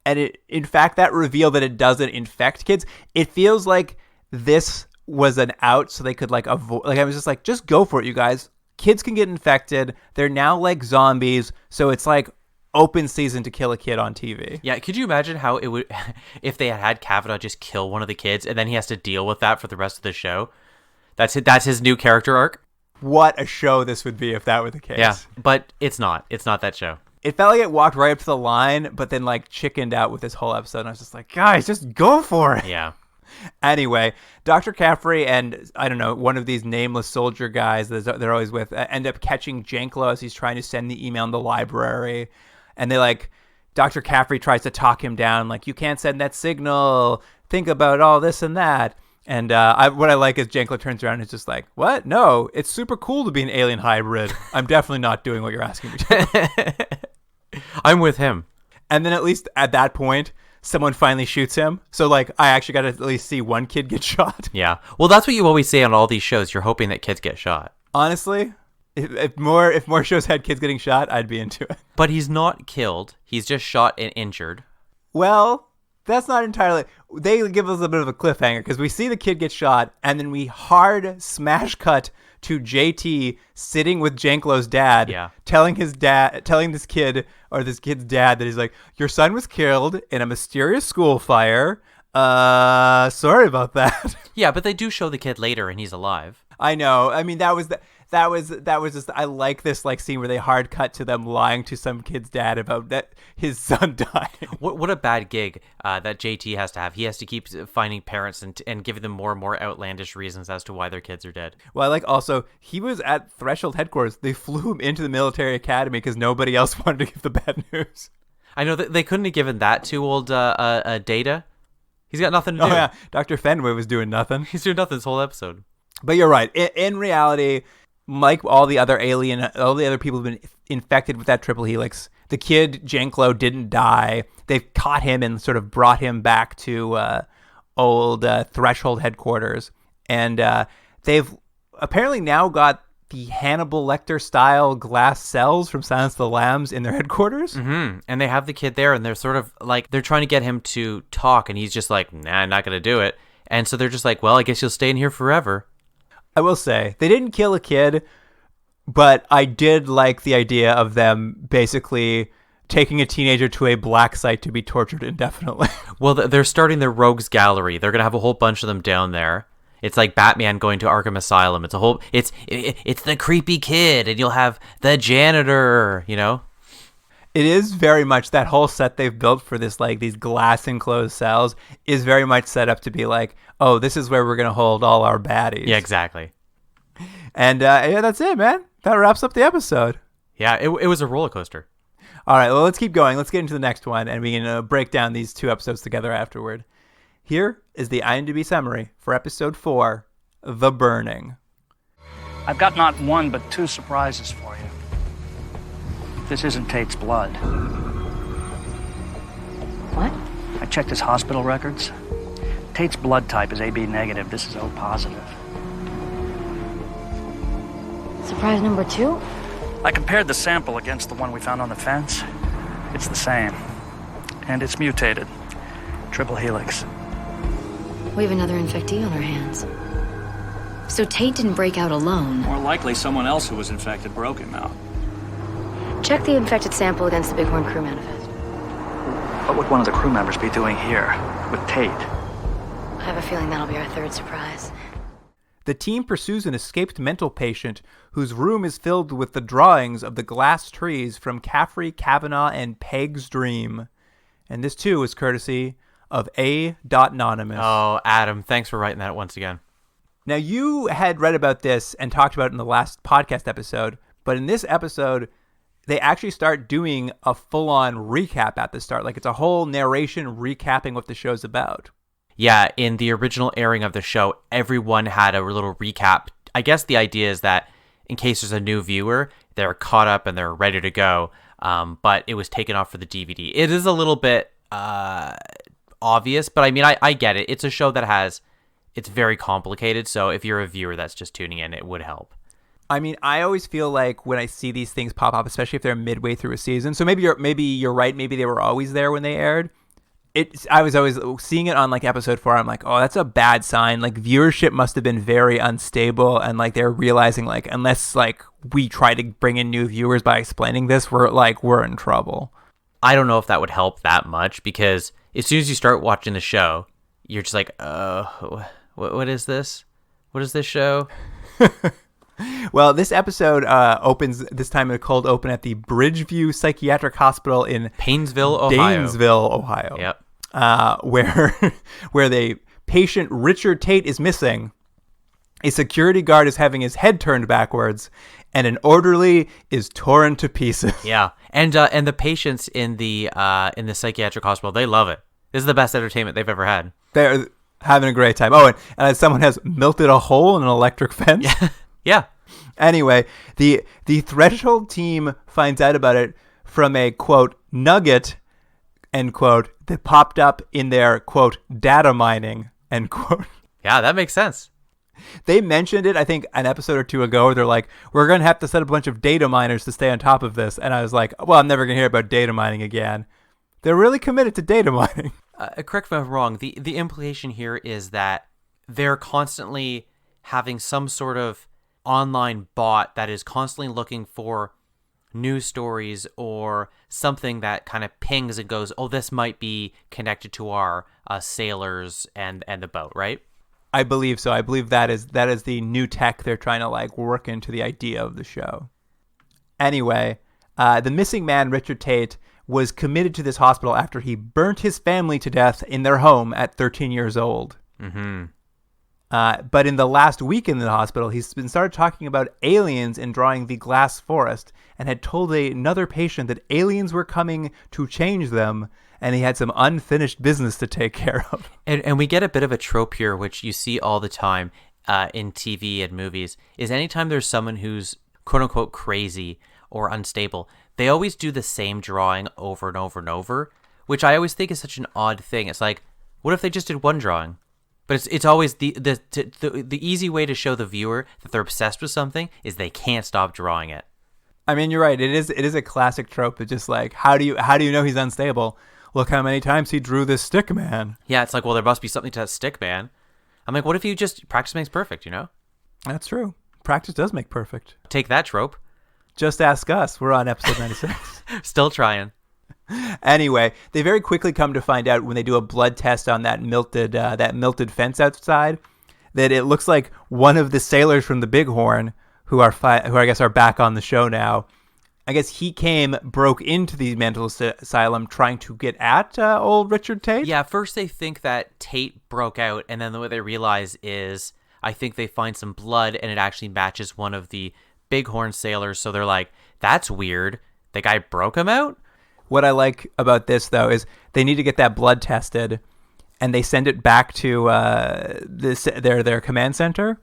And in fact, that reveal that it doesn't infect kids, it feels like this was an out so they could like avoid. Like I was just like, just go for it, you guys. Kids can get infected. They're now like zombies, so it's like open season to kill a kid on TV. Yeah, could you imagine how it would if they had Kavanaugh just kill one of the kids and then he has to deal with that for the rest of the show? That's his new character arc. What a show this would be if that were the case. Yeah, but it's not. It's not that show. It felt like it walked right up to the line, but then like chickened out with this whole episode. And I was just like, guys, just go for it. Yeah. Anyway, Dr. Caffrey and, I don't know, one of these nameless soldier guys that they're always with end up catching Janklow as he's trying to send the email in the library. And they like, Dr. Caffrey tries to talk him down, like, you can't send that signal. Think about all this and that. And what I like is Janklow turns around and is just like, what? No, it's super cool to be an alien hybrid. I'm definitely not doing what you're asking me to. I'm with him. And then at least at that point, someone finally shoots him. So, like, I actually got to at least see one kid get shot. Yeah. Well, that's what you always say on all these shows. You're hoping that kids get shot. Honestly, if more shows had kids getting shot, I'd be into it. But he's not killed. He's just shot and injured. Well, that's not entirely... They give us a bit of a cliffhanger because we see the kid get shot and then we hard smash cut to JT sitting with Janklow's dad, telling this kid or this kid's dad that he's like, your son was killed in a mysterious school fire. Sorry about that. Yeah, but they do show the kid later and he's alive. I know. I mean, that was just, I like this like scene where they hard cut to them lying to some kid's dad about that his son died. What a bad gig that JT has to have. He has to keep finding parents and giving them more and more outlandish reasons as to why their kids are dead. Well, I like also, he was at Threshold headquarters. They flew him into the military academy because nobody else wanted to give the bad news. I know that they couldn't have given that to old Data. He's got nothing to do. Oh yeah, Dr. Fenway was doing nothing. He's doing nothing this whole episode. But you're right. In reality, like all the other people who've been infected with that triple helix, the kid Janklow didn't die. They've caught him and sort of brought him back to old Threshold headquarters, and they've apparently now got the Hannibal Lecter style glass cells from Silence of the Lambs in their headquarters. Mm-hmm. And they have the kid there, and they're sort of like they're trying to get him to talk, and he's just like, nah, I'm not gonna do it. And so they're just like, well, I guess you'll stay in here forever. I will say, they didn't kill a kid, but I did like the idea of them basically taking a teenager to a black site to be tortured indefinitely. Well, they're starting their rogues gallery. They're going to have a whole bunch of them down there. It's like Batman going to Arkham Asylum. It's a whole, it's the creepy kid, and you'll have the janitor, you know? It is very much that whole set they've built for this, like these glass enclosed cells is very much set up to be like, oh, this is where we're going to hold all our baddies. Yeah, exactly. And yeah, that's it, man. That wraps up the episode. Yeah, it was a roller coaster. All right, well, let's keep going. Let's get into the next one, and we can break down these two episodes together afterward. Here is the IMDb summary for episode 4, The Burning. I've got not one but two surprises for you. This isn't Tate's blood. What? I checked his hospital records. Tate's blood type is AB negative. This is O positive. Surprise number 2? I compared the sample against the one we found on the fence. It's the same. And it's mutated. Triple helix. We have another infectee on our hands. So Tate didn't break out alone. More likely someone else who was infected broke him out. Check the infected sample against the Bighorn crew manifest. What would one of the crew members be doing here with Tate? I have a feeling that'll be our third surprise. The team pursues an escaped mental patient whose room is filled with the drawings of the glass trees from Caffrey, Kavanaugh, and Peg's dream. And this, too, is courtesy of A.Anonymous. Oh, Adam, thanks for writing that once again. Now, you had read about this and talked about it in the last podcast episode, but in this episode, they actually start doing a full-on recap at the start. Like, it's a whole narration recapping what the show's about. Yeah, in the original airing of the show, everyone had a little recap. I guess the idea is that in case there's a new viewer, they're caught up and they're ready to go. But it was taken off for the DVD. It is a little bit obvious, but I mean, I get it. It's a show that it's very complicated. So if you're a viewer that's just tuning in, it would help. I mean, I always feel like when I see these things pop up, especially if they're midway through a season. So maybe you're right. Maybe they were always there when they aired. I was always seeing it on like episode 4. I'm like, oh, that's a bad sign. Like viewership must have been very unstable, and like they're realizing like unless like we try to bring in new viewers by explaining this, we're in trouble. I don't know if that would help that much, because as soon as you start watching the show, you're just like, what is this? What is this show? Well, this episode opens this time in a cold open at the Bridgeview Psychiatric Hospital in Painesville, Ohio. Yep. Where the patient Richard Tate is missing. A security guard is having his head turned backwards, and an orderly is torn to pieces. Yeah, and the patients in the psychiatric hospital, they love it. This is the best entertainment they've ever had. They're having a great time. Oh, and someone has melted a hole in an electric fence. Yeah. Anyway, the Threshold team finds out about it from a, quote, nugget, end quote, that popped up in their, quote, data mining, end quote. Yeah, that makes sense. They mentioned it, I think, an episode or two ago, where they're like, we're going to have to set up a bunch of data miners to stay on top of this. And I was like, well, I'm never going to hear about data mining again. They're really committed to data mining. Correct me if I'm wrong. The implication here is that they're constantly having some sort of online bot that is constantly looking for news stories or something that kind of pings and goes, oh, this might be connected to our sailors and the boat, right? I believe so. I believe that is the new tech they're trying to like work into the idea of the show. Anyway, the missing man, Richard Tate, was committed to this hospital after he burnt his family to death in their home at 13 years old. Mm-hmm. But in the last week in the hospital, he's been started talking about aliens and drawing the glass forest, and had told another patient that aliens were coming to change them, and he had some unfinished business to take care of. And we get a bit of a trope here, which you see all the time in TV and movies, is anytime there's someone who's quote-unquote crazy or unstable, they always do the same drawing over and over and over, which I always think is such an odd thing. It's like, what if they just did one drawing? But it's always the easy way to show the viewer that they're obsessed with something is they can't stop drawing it. I mean, you're right. It is a classic trope. It's just like, how do you know he's unstable? Look how many times he drew this stick man. Yeah, it's like, well, there must be something to that stick man. I'm like, what if you just practice makes perfect, you know? That's true. Practice does make perfect. Take that trope. Just ask us. We're on episode 96. Still trying. Anyway, they very quickly come to find out when they do a blood test on that melted fence outside that it looks like one of the sailors from the Bighorn who I guess are back on the show now. I guess he broke into the mental asylum trying to get at old Richard Tate. Yeah, first they think that Tate broke out, and then what they realize is I think they find some blood and it actually matches one of the Bighorn sailors. So they're like, that's weird. The guy broke him out? What I like about this, though, is they need to get that blood tested, and they send it back to their command center.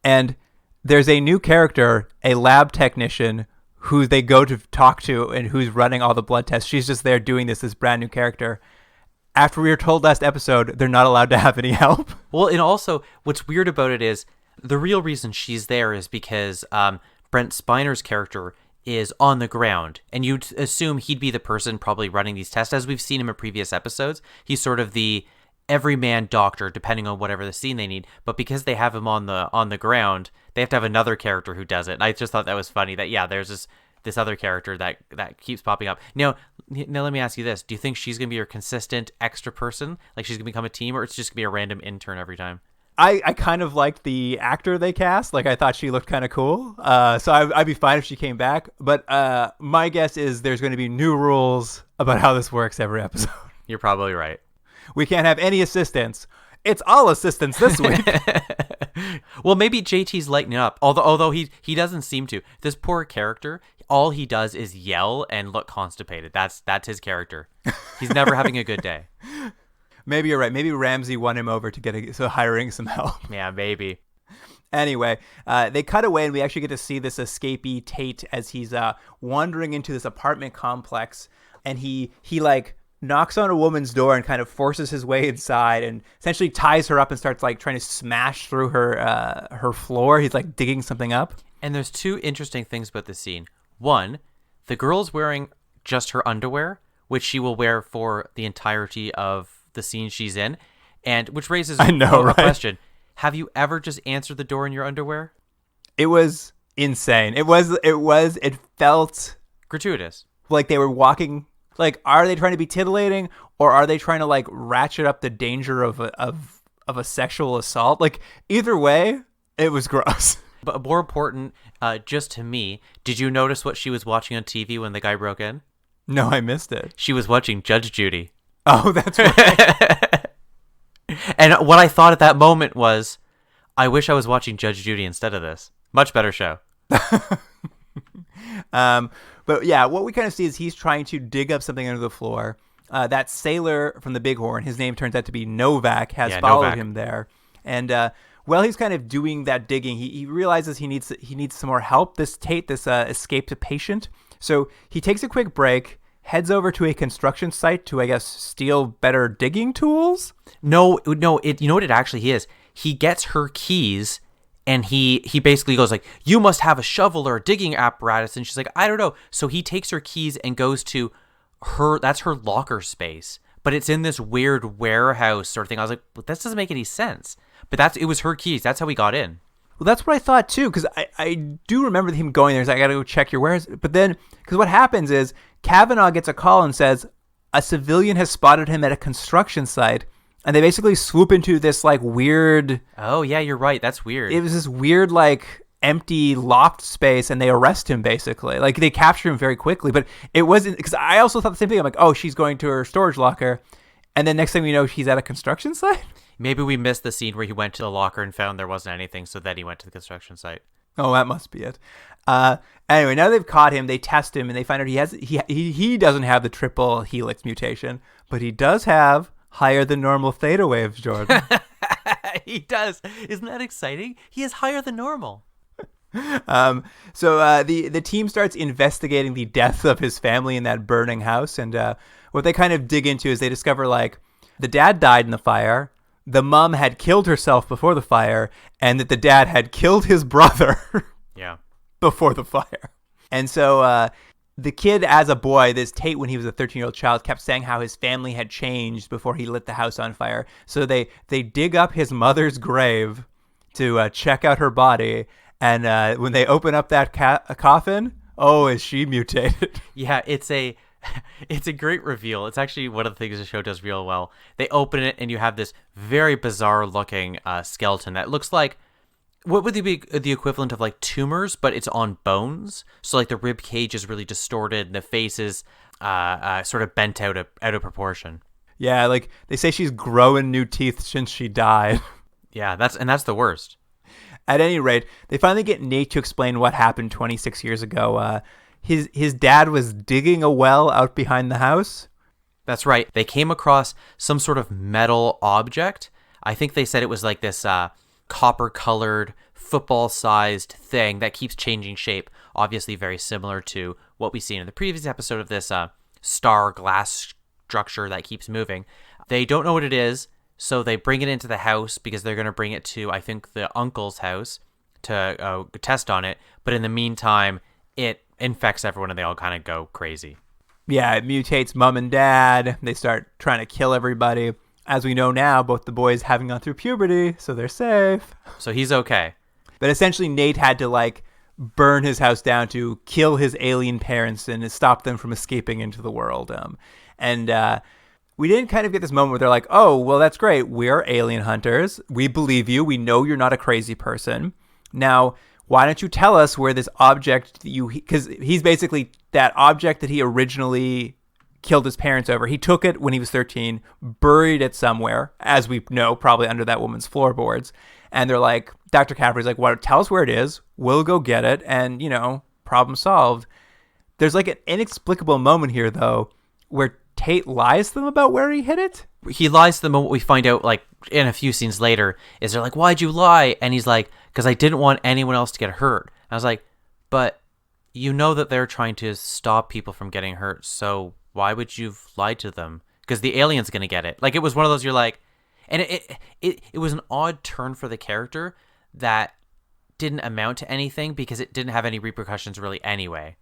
And there's a new character, a lab technician, who they go to talk to and who's running all the blood tests. She's just there doing this brand new character. After we were told last episode, they're not allowed to have any help. Well, and also, what's weird about it is the real reason she's there is because Brent Spiner's character is on the ground, and you'd assume he'd be the person probably running these tests. As we've seen him in previous episodes, he's sort of the everyman doctor, depending on whatever the scene they need. But because they have him on the ground, they have to have another character who does it. And I just thought that was funny that, yeah, there's this other character that keeps popping up. Now let me ask you this. Do you think she's going to be your consistent extra person? Like she's going to become a team, or it's just going to be a random intern every time? I kind of liked the actor they cast. Like, I thought she looked kind of cool. So I'd be fine if she came back. But my guess is there's going to be new rules about how this works every episode. You're probably right. We can't have any assistants. It's all assistants this week. Well, maybe JT's lightening up. Although he doesn't seem to. This poor character, all he does is yell and look constipated. That's his character. He's never having a good day. Maybe you're right. Maybe Ramsey won him over to hiring some help. Yeah, maybe. Anyway, they cut away, and we actually get to see this escapee Tate as he's wandering into this apartment complex, and he like knocks on a woman's door and kind of forces his way inside, and essentially ties her up and starts like trying to smash through her floor. He's like digging something up. And there's two interesting things about this scene. One, the girl's wearing just her underwear, which she will wear for the entirety of the scene she's in, and which raises I know, a right? question. Have you ever just answered the door in your underwear? It was insane. It felt Gratuitous. like they were walking, like, are they trying to be titillating, or are they trying to like ratchet up the danger of a sexual assault? Like, either way, it was gross. But more important, just to me, did you notice what she was watching on TV when the guy broke in? No, I missed it. She was watching Judge Judy. Oh, that's right. And what I thought at that moment was, I wish I was watching Judge Judy instead of this. Much better show. But yeah, what we kind of see is he's trying to dig up something under the floor. That sailor from the Bighorn, his name turns out to be Novak, has followed Novak. him there. And while he's kind of doing that digging, he realizes he needs some more help. This Tate, this escaped patient. So he takes a quick break, heads over to a construction site to, I guess, steal better digging tools. No, you know what it actually is? He gets her keys, and he basically goes like, you must have a shovel or a digging apparatus. And she's like, I don't know. So he takes her keys and goes to that's her locker space. But it's in this weird warehouse sort of thing. I was like, well, this doesn't make any sense. But it was her keys. That's how he got in. Well, that's what I thought too, because I do remember him going there. He's like, I got to go check your warehouse. But then, because what happens is Kavanaugh gets a call and says a civilian has spotted him at a construction site. And they basically swoop into this like weird... Oh, yeah, you're right. That's weird. It was this weird like empty loft space, and they arrest him basically. Like, they capture him very quickly. But it wasn't... Because I also thought the same thing. I'm like, oh, she's going to her storage locker. And then next thing you know, he's at a construction site? Maybe we missed the scene where he went to the locker and found there wasn't anything, so then he went to the construction site. Oh, that must be it. Anyway, now they've caught him. They test him, and they find out he doesn't have the triple helix mutation, but he does have higher than normal theta waves, Jordan. He does. Isn't that exciting? He is higher than normal. So the team starts investigating the death of his family in that burning house, and what they kind of dig into is they discover like the dad died in the fire, the mom had killed herself before the fire, and that the dad had killed his brother Yeah. before the fire. And so the kid, as a boy, this Tate, when he was a 13-year-old child, kept saying how his family had changed before he lit the house on fire. So they dig up his mother's grave to check out her body. And when they open up that coffin, oh, is she mutated? Yeah, it's a great reveal. It's actually one of the things the show does real well. They open it, and you have this very bizarre-looking skeleton that looks like, what would be the equivalent of like tumors, but it's on bones. So like the rib cage is really distorted, and the face is sort of bent out of proportion. Yeah, like they say she's growing new teeth since she died. Yeah, that's the worst. At any rate, they finally get Nate to explain what happened 26 years ago. His dad was digging a well out behind the house. That's right. They came across some sort of metal object. I think they said it was like this copper-colored, football-sized thing that keeps changing shape. Obviously very similar to what we've seen in the previous episode of this star glass structure that keeps moving. They don't know what it is, so they bring it into the house because they're going to bring it to, I think, the uncle's house to test on it. But in the meantime, it infects everyone and they all kind of go crazy. Yeah, it mutates mom and dad. They start trying to kill everybody. As we know now, both the boys haven't gone through puberty, so they're safe. So he's okay. But essentially, Nate had to like burn his house down to kill his alien parents and stop them from escaping into the world. And we didn't kind of get this moment where they're like, oh, well, that's great. We're alien hunters. We believe you. We know you're not a crazy person. Now, why don't you tell us where this object because he's basically that object that he originally killed his parents over. He took it when he was 13, buried it somewhere, as we know, probably under that woman's floorboards. And they're like, Dr. Caffrey's like, well, tell us where it is. We'll go get it. And, problem solved. There's like an inexplicable moment here, though, where Tate lies to them about where he hid it. He lies to them, and what we find out, like, in a few scenes later, is they're like, why'd you lie? And he's like, because I didn't want anyone else to get hurt. And I was like, but you know that they're trying to stop people from getting hurt, so why would you lie to them? Because the alien's going to get it. Like, it was one of those, you're like, and it was an odd turn for the character that didn't amount to anything because it didn't have any repercussions really anyway.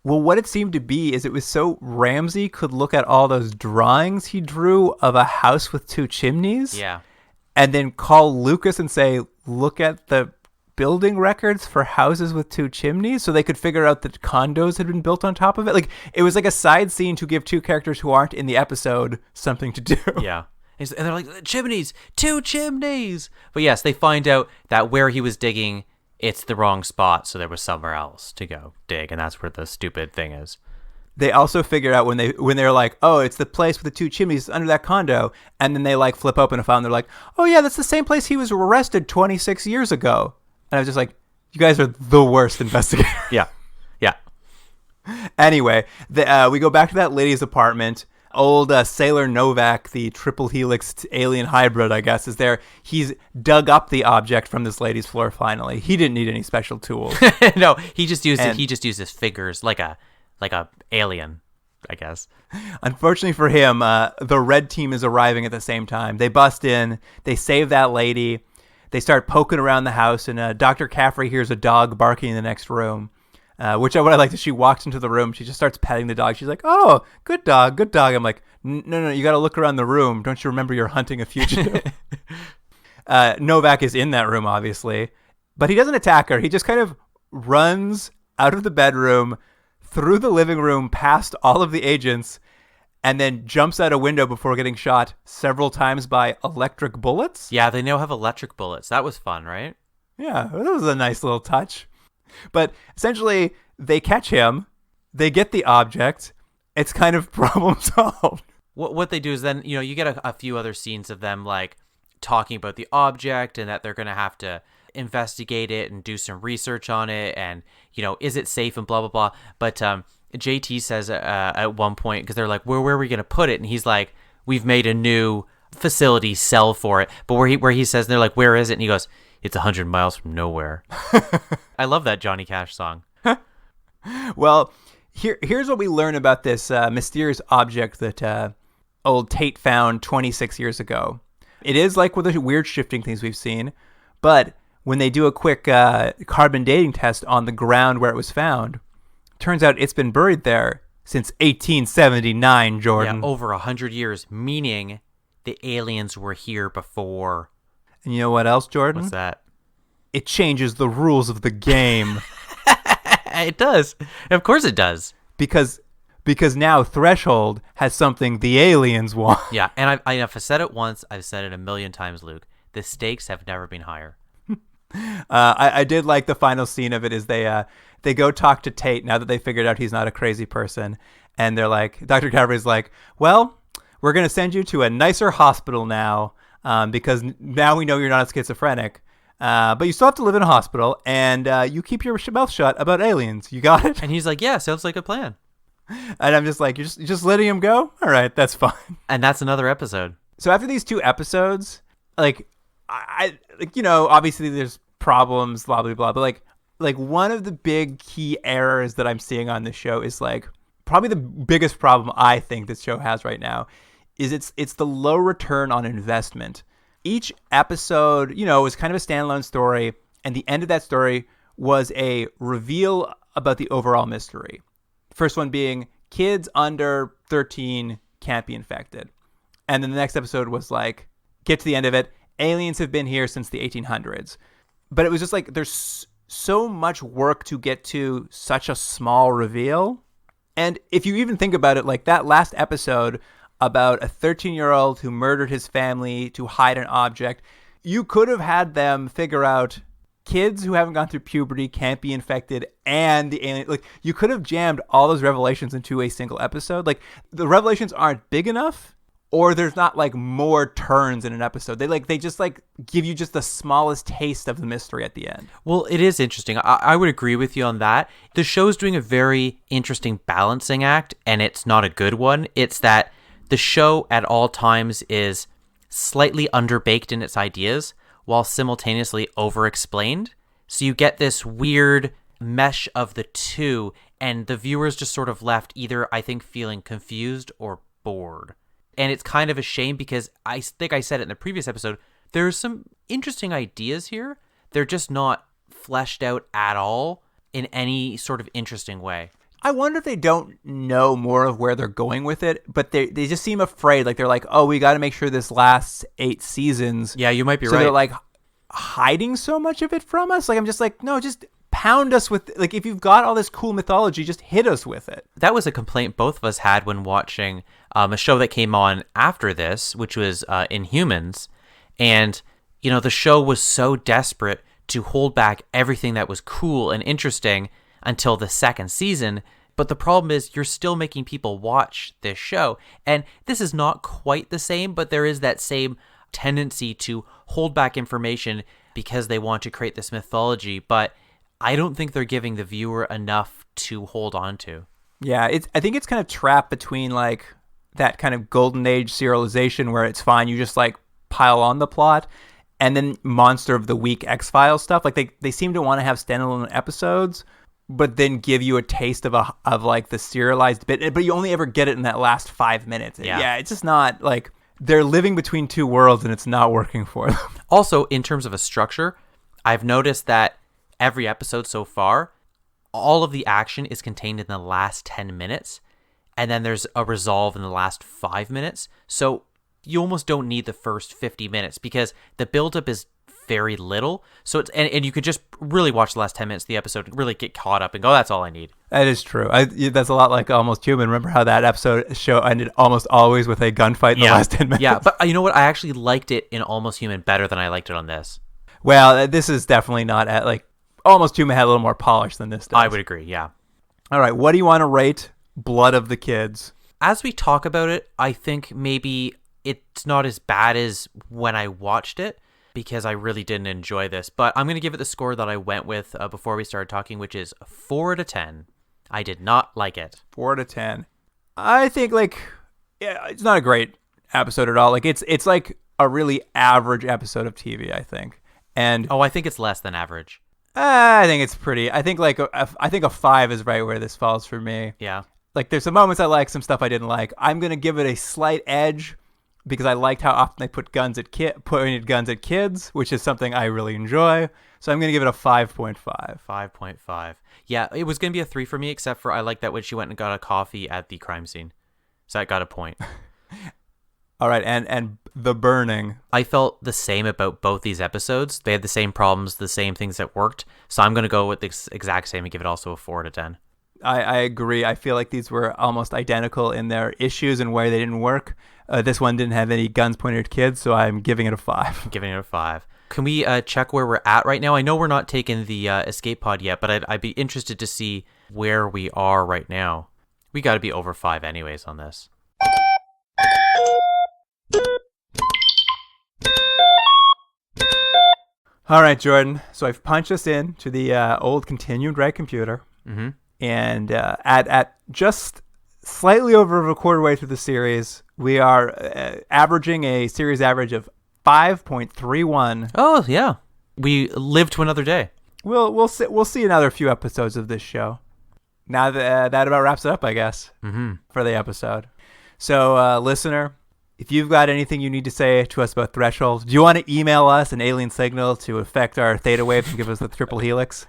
Well, what it seemed to be is it was so Ramsey could look at all those drawings he drew of a house with 2 chimneys. Yeah. And then call Lucas and say, look at the building records for houses with 2 chimneys, so they could figure out that condos had been built on top of it. Like, it was like a side scene to give 2 characters who aren't in the episode something to do. Yeah. And they're like, chimneys, 2 chimneys. But yes, they find out that where he was digging, it's the wrong spot, so there was somewhere else to go dig, and that's where the stupid thing is. They also figured out when they're like, oh, it's the place with the 2 chimneys under that condo, and then they like flip open a file and they're like, oh yeah, that's the same place he was arrested 26 years ago. And I was just like, you guys are the worst investigators. Yeah. Yeah. Anyway, we go back to that lady's apartment. Old Sailor Novak, the triple helix alien hybrid, I guess, is there. He's dug up the object from this lady's floor finally. He didn't need any special tools. No, he just used it. He just used his figures like a alien, I guess. Unfortunately for him, the red team is arriving at the same time. They bust in. They save that lady. They start poking around the house, and Dr. Caffrey hears a dog barking in the next room. What I like is she walks into the room. She just starts petting the dog. She's like, oh, good dog, good dog. I'm like, no, you got to look around the room. Don't you remember you're hunting a fugitive? Novak is in that room, obviously. But he doesn't attack her. He just kind of runs out of the bedroom, through the living room, past all of the agents, and then jumps out a window before getting shot several times by electric bullets. Yeah, they now have electric bullets. That was fun, right? Yeah, that was a nice little touch. But essentially, they catch him, they get the object, it's kind of problem solved. What they do is then, you get a few other scenes of them, like, talking about the object and that they're going to have to investigate it and do some research on it and, is it safe and blah, blah, blah. But JT says at one point, because they're like, where are we going to put it? And he's like, we've made a new facility cell for it. But where he says, and they're like, where is it? And he goes, it's 100 miles from nowhere. I love that Johnny Cash song. Well, here's what we learn about this mysterious object that old Tate found 26 years ago. It is like with the weird shifting things we've seen, but when they do a quick carbon dating test on the ground where it was found, turns out it's been buried there since 1879, Jordan. Yeah, over 100 years, meaning the aliens were here before. And you know what else, Jordan? What's that? It changes the rules of the game. It does. Of course it does. Because now Threshold has something the aliens want. Yeah, and I've said it once. I've said it a million times, Luke. The stakes have never been higher. I did like the final scene of it is they go talk to Tate now that they figured out he's not a crazy person. And they're like, Dr. Caffrey's like, well, we're going to send you to a nicer hospital now because now we know you're not a schizophrenic. But you still have to live in a hospital, and you keep your mouth shut about aliens. You got it? And he's like, yeah, sounds like a plan. And I'm just like, you're just letting him go? All right, that's fine. And that's another episode. So after these 2 episodes, like, I obviously there's problems, blah, blah, blah. But like one of the big key errors that I'm seeing on this show is like probably the biggest problem I think this show has right now is it's the low return on investment. Each episode, was kind of a standalone story, and the end of that story was a reveal about the overall mystery. First one being kids under 13 can't be infected. And then the next episode was like, get to the end of it, aliens have been here since the 1800s. But it was just like, there's so much work to get to such a small reveal. And if you even think about it, like that last episode about a 13-year-old who murdered his family to hide an object, you could have had them figure out kids who haven't gone through puberty can't be infected and the alien. Like, you could have jammed all those revelations into a single episode. Like, the revelations aren't big enough, or there's not like more turns in an episode. They just like give you just the smallest taste of the mystery at the end. Well, it is interesting. I would agree with you on that. The show's doing a very interesting balancing act, and it's not a good one. It's that the show at all times is slightly underbaked in its ideas while simultaneously over-explained. So you get this weird mesh of the two, and the viewer's just sort of left either, I think, feeling confused or bored. And it's kind of a shame because I think I said it in the previous episode, there's some interesting ideas here. They're just not fleshed out at all in any sort of interesting way. I wonder if they don't know more of where they're going with it, but they just seem afraid. Like, they're like, oh, we got to make sure this lasts 8 seasons. Yeah, you might be so right. So they're like hiding so much of it from us. Like, I'm just like, no, just pound us with, like, if you've got all this cool mythology, just hit us with it. That was a complaint both of us had when watching a show that came on after this, which was Inhumans. And, the show was so desperate to hold back everything that was cool and interesting until the second season. But the problem is you're still making people watch this show. And this is not quite the same, but there is that same tendency to hold back information because they want to create this mythology. But I don't think they're giving the viewer enough to hold on to. Yeah, I think it's kind of trapped between like that kind of golden age serialization where it's fine, you just like pile on the plot, and then Monster of the Week X-Files stuff. Like they seem to want to have standalone episodes, but then give you a taste of like the serialized bit, but you only ever get it in that last 5 minutes. Yeah, it's just not like they're living between two worlds and it's not working for them. Also, in terms of a structure, I've noticed that every episode so far, all of the action is contained in the last 10 minutes, and then there's a resolve in the last 5 minutes. So you almost don't need the first 50 minutes because the buildup is very little. So it's and you could just really watch the last 10 minutes of the episode and really get caught up and go, that's all I need. That is true. That's a lot like Almost Human. Remember how that show ended almost always with a gunfight in the last 10 minutes? Yeah, but you know what? I actually liked it in Almost Human better than I liked it on this. Well, this is definitely not at like Almost Human had a little more polish than this does. I would agree, yeah. All right, what do you want to rate Blood of the Kids? As we talk about it, I think maybe it's not as bad as when I watched it because I really didn't enjoy this. But I'm going to give it the score that I went with before we started talking, which is 4 out of 10. I did not like it. 4 out of 10. I think it's not a great episode at all. Like it's like a really average episode of TV, I think. And I think it's less than average. I think it's pretty. I think I think a 5 is right where this falls for me. Yeah. Like there's some moments I like, some stuff I didn't like. I'm gonna give it a slight edge because I liked how often they pointed guns at kids, which is something I really enjoy. So I'm gonna give it a 5.5. 5.5. Yeah, it was gonna be a 3 for me, except for I like that when she went and got a coffee at the crime scene. So that got a point. All right, and The Burning. I felt the same about both these episodes. They had the same problems, the same things that worked. So I'm going to go with the exact same and give it also a 4 out of 10. I agree. I feel like these were almost identical in their issues and where they didn't work. This one didn't have any guns pointed at kids, so I'm giving it a 5. Giving it a 5. Can we check where we're at right now? I know we're not taking the escape pod yet, but I'd be interested to see where we are right now. We got to be over 5 anyways on this. All right, Jordan. So I've punched us in to the old continuum drag computer. Mm-hmm. And at just slightly over a quarter way through the series, we are averaging a series average of 5.31. Oh, yeah. We live to another day. We'll see another few episodes of this show. Now that about wraps it up, I guess, for the episode. So, listener, if you've got anything you need to say to us about Threshold, do you want to email us an alien signal to affect our theta waves and give us the triple helix?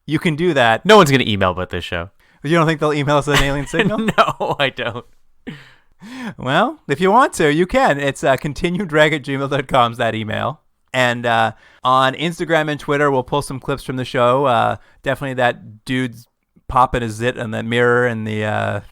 You can do that. No one's going to email about this show. You don't think they'll email us an alien signal? No, I don't. Well, if you want to, you can. It's continuumdrag@gmail.com is that email. And on Instagram and Twitter, we'll pull some clips from the show. Definitely that dude's popping a zit in the mirror in the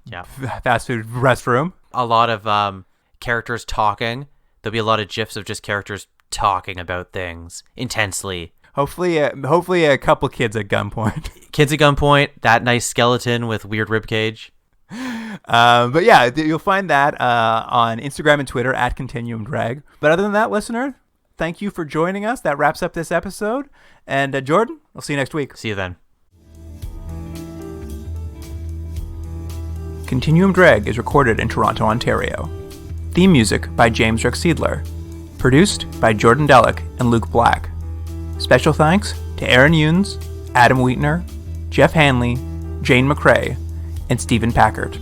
fast food restroom. A lot of characters talking. There'll be a lot of GIFs of just characters talking about things intensely. Hopefully a couple kids at gunpoint. Kids at gunpoint, that nice skeleton with weird ribcage. But yeah, you'll find that on Instagram and Twitter @continuumdrag. But other than that, listener, thank you for joining us. That wraps up this episode. And Jordan, I'll see you next week. See you then. Continuum Drag is recorded in Toronto, Ontario. Theme music by James Ruxsiedler. Produced by Jordan Delic and Luke Black. Special thanks to Aaron Yunes, Adam Wheatner, Jeff Hanley, Jane McRae, and Stephen Packard.